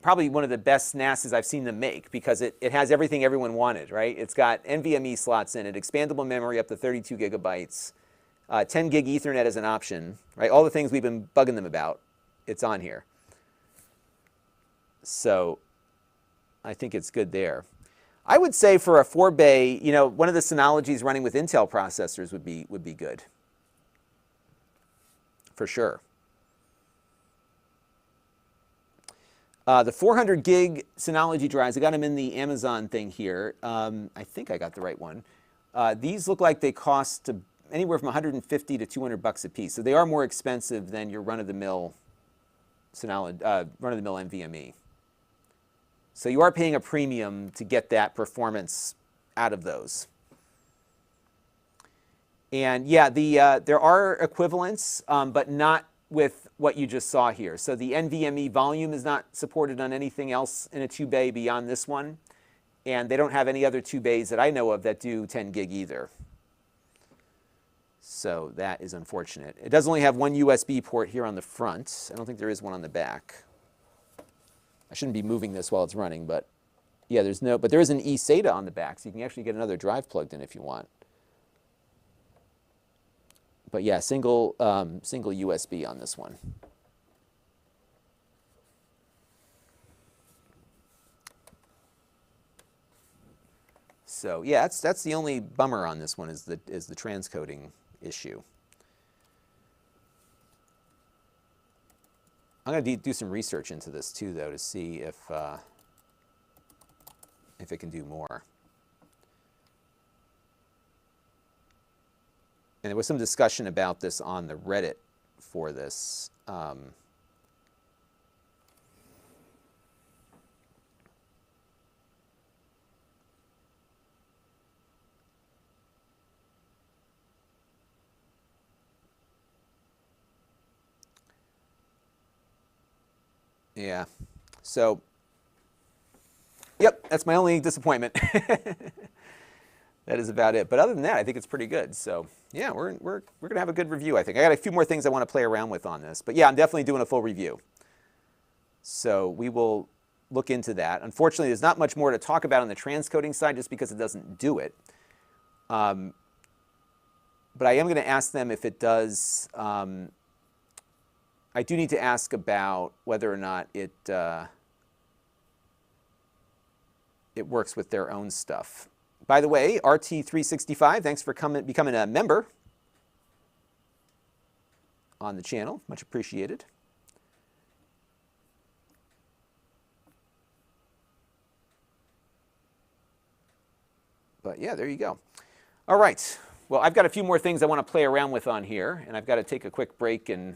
probably one of the best NASs I've seen them make because it has everything everyone wanted, right? It's got NVMe slots in it, expandable memory up to 32 gigabytes, 10 gig Ethernet as an option, right? All the things we've been bugging them about, it's on here. So I think it's good there. I would say for a 4-bay, one of the Synologies running with Intel processors would be good, for sure. The 400 gig Synology drives, I got them in the Amazon thing here. I think I got the right one. These look like they cost anywhere from 150 to 200 bucks a piece. So they are more expensive than your run-of-the-mill run-of-the-mill NVMe. So you are paying a premium to get that performance out of those. And yeah, there are equivalents, but not with what you just saw here. So the NVMe volume is not supported on anything else in a 2-bay beyond this one. And they don't have any other 2-bays that I know of that do 10 gig either. So that is unfortunate. It does only have one USB port here on the front. I don't think there is one on the back. I shouldn't be moving this while it's running, but yeah, but there is an eSATA on the back, so you can actually get another drive plugged in if you want. But yeah, single USB on this one. So yeah, that's the only bummer on this one is the transcoding issue. I'm going to do some research into this too, though, to see if it can do more. And there was some discussion about this on the Reddit for this. Yeah. So, yep, that's my only disappointment. That is about it. But other than that, I think it's pretty good. So, yeah, we're going to have a good review, I think. I got a few more things I want to play around with on this. But yeah, I'm definitely doing a full review. So we will look into that. Unfortunately, there's not much more to talk about on the transcoding side just because it doesn't do it. But I am going to ask them if it does. I do need to ask about whether or not it works with their own stuff. By the way, RT365, thanks for becoming a member on the channel. Much appreciated. But yeah, there you go. All right. Well, I've got a few more things I want to play around with on here, and I've got to take a quick break and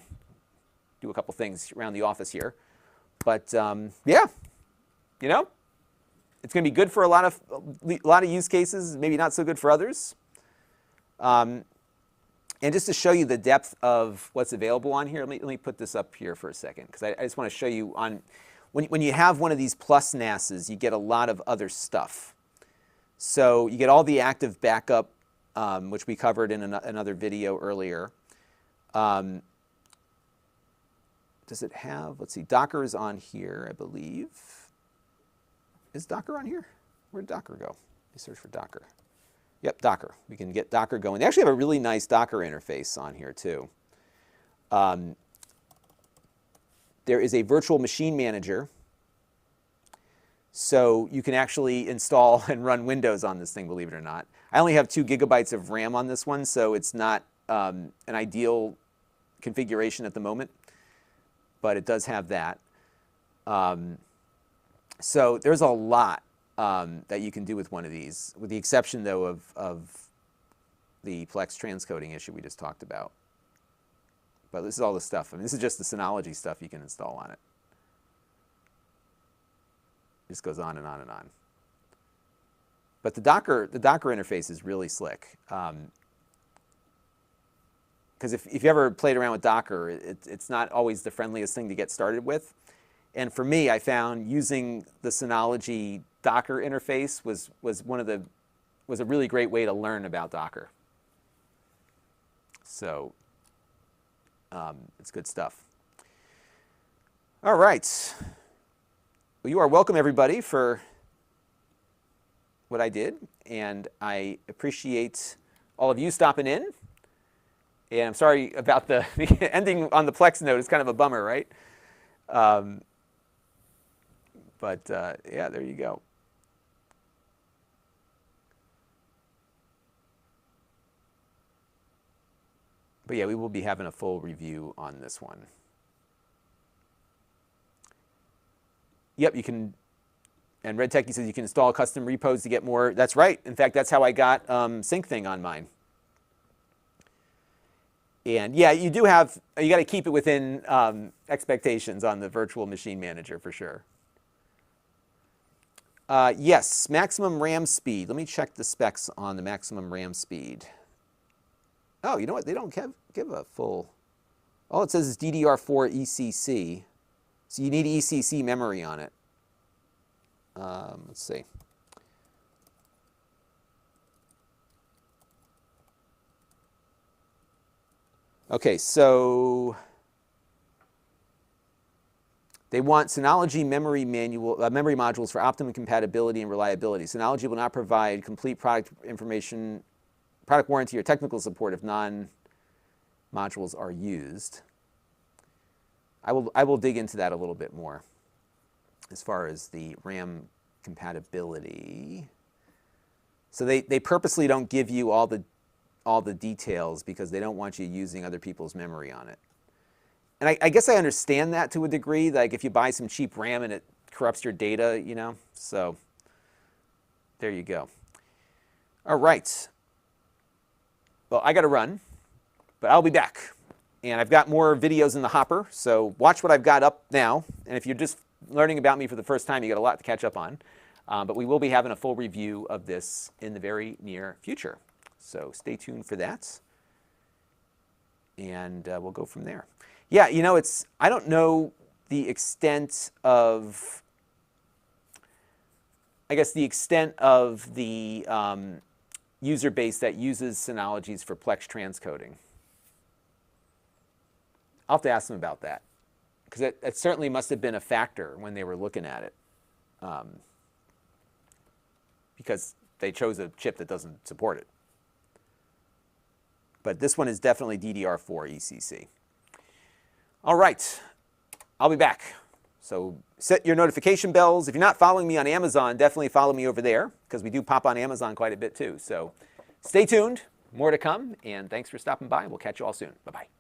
do a couple things around the office here. But yeah, you know, it's going to be good for a lot of use cases, maybe not so good for others. And just to show you the depth of what's available on here, let me put this up here for a second, because I just want to show you on when you have one of these plus NASs, you get a lot of other stuff. So you get all the active backup, which we covered in another video earlier. Does it have, let's see, Docker is on here, I believe. Is Docker on here? Where'd Docker go? Let me search for Docker. Yep, Docker. We can get Docker going. They actually have a really nice Docker interface on here too. There is a virtual machine manager. So you can actually install and run Windows on this thing, believe it or not. I only have 2 gigabytes of RAM on this one, so it's not an ideal configuration at the moment, but it does have that. So there's a lot that you can do with one of these, with the exception, though, of the Plex transcoding issue we just talked about. But this is all the stuff. I mean, this is just the Synology stuff you can install on it. It just goes on and on and on. But the Docker interface is really slick. Because if you ever played around with Docker, it's not always the friendliest thing to get started with. And for me, I found using the Synology Docker interface was a really great way to learn about Docker. So it's good stuff. All right. Well, you are welcome, everybody, for what I did, and I appreciate all of you stopping in. And I'm sorry about the ending on the Plex note. It's kind of a bummer, right? But yeah, there you go. But yeah, we will be having a full review on this one. Yep, you can, and Red Techie says you can install custom repos to get more. That's right. In fact, that's how I got SyncThing on mine. And yeah, you got to keep it within expectations on the virtual machine manager for sure. Yes, maximum RAM speed. Let me check the specs on the maximum RAM speed. Oh, you know what? They don't give a full. All it says is DDR4 ECC. So you need ECC memory on it. Let's see. Okay, so they want Synology memory modules for optimum compatibility and reliability. Synology will not provide complete product information, product warranty, or technical support if non-modules are used. I will dig into that a little bit more as far as the RAM compatibility. So they purposely don't give you all the details because they don't want you using other people's memory on it. And I guess I understand that to a degree, like if you buy some cheap RAM and it corrupts your data, you know, so there you go. All right. Well, I got to run, but I'll be back. And I've got more videos in the hopper, so watch what I've got up now. And if you're just learning about me for the first time, you got a lot to catch up on. But we will be having a full review of this in the very near future. So stay tuned for that. And we'll go from there. Yeah, you know, I don't know the extent of, the user base that uses Synologies for Plex transcoding. I'll have to ask them about that, because it certainly must have been a factor when they were looking at it, because they chose a chip that doesn't support it. But this one is definitely DDR4 ECC. All right, I'll be back. So set your notification bells. If you're not following me on Amazon, definitely follow me over there, because we do pop on Amazon quite a bit too. So stay tuned, more to come, and thanks for stopping by. We'll catch you all soon. Bye-bye.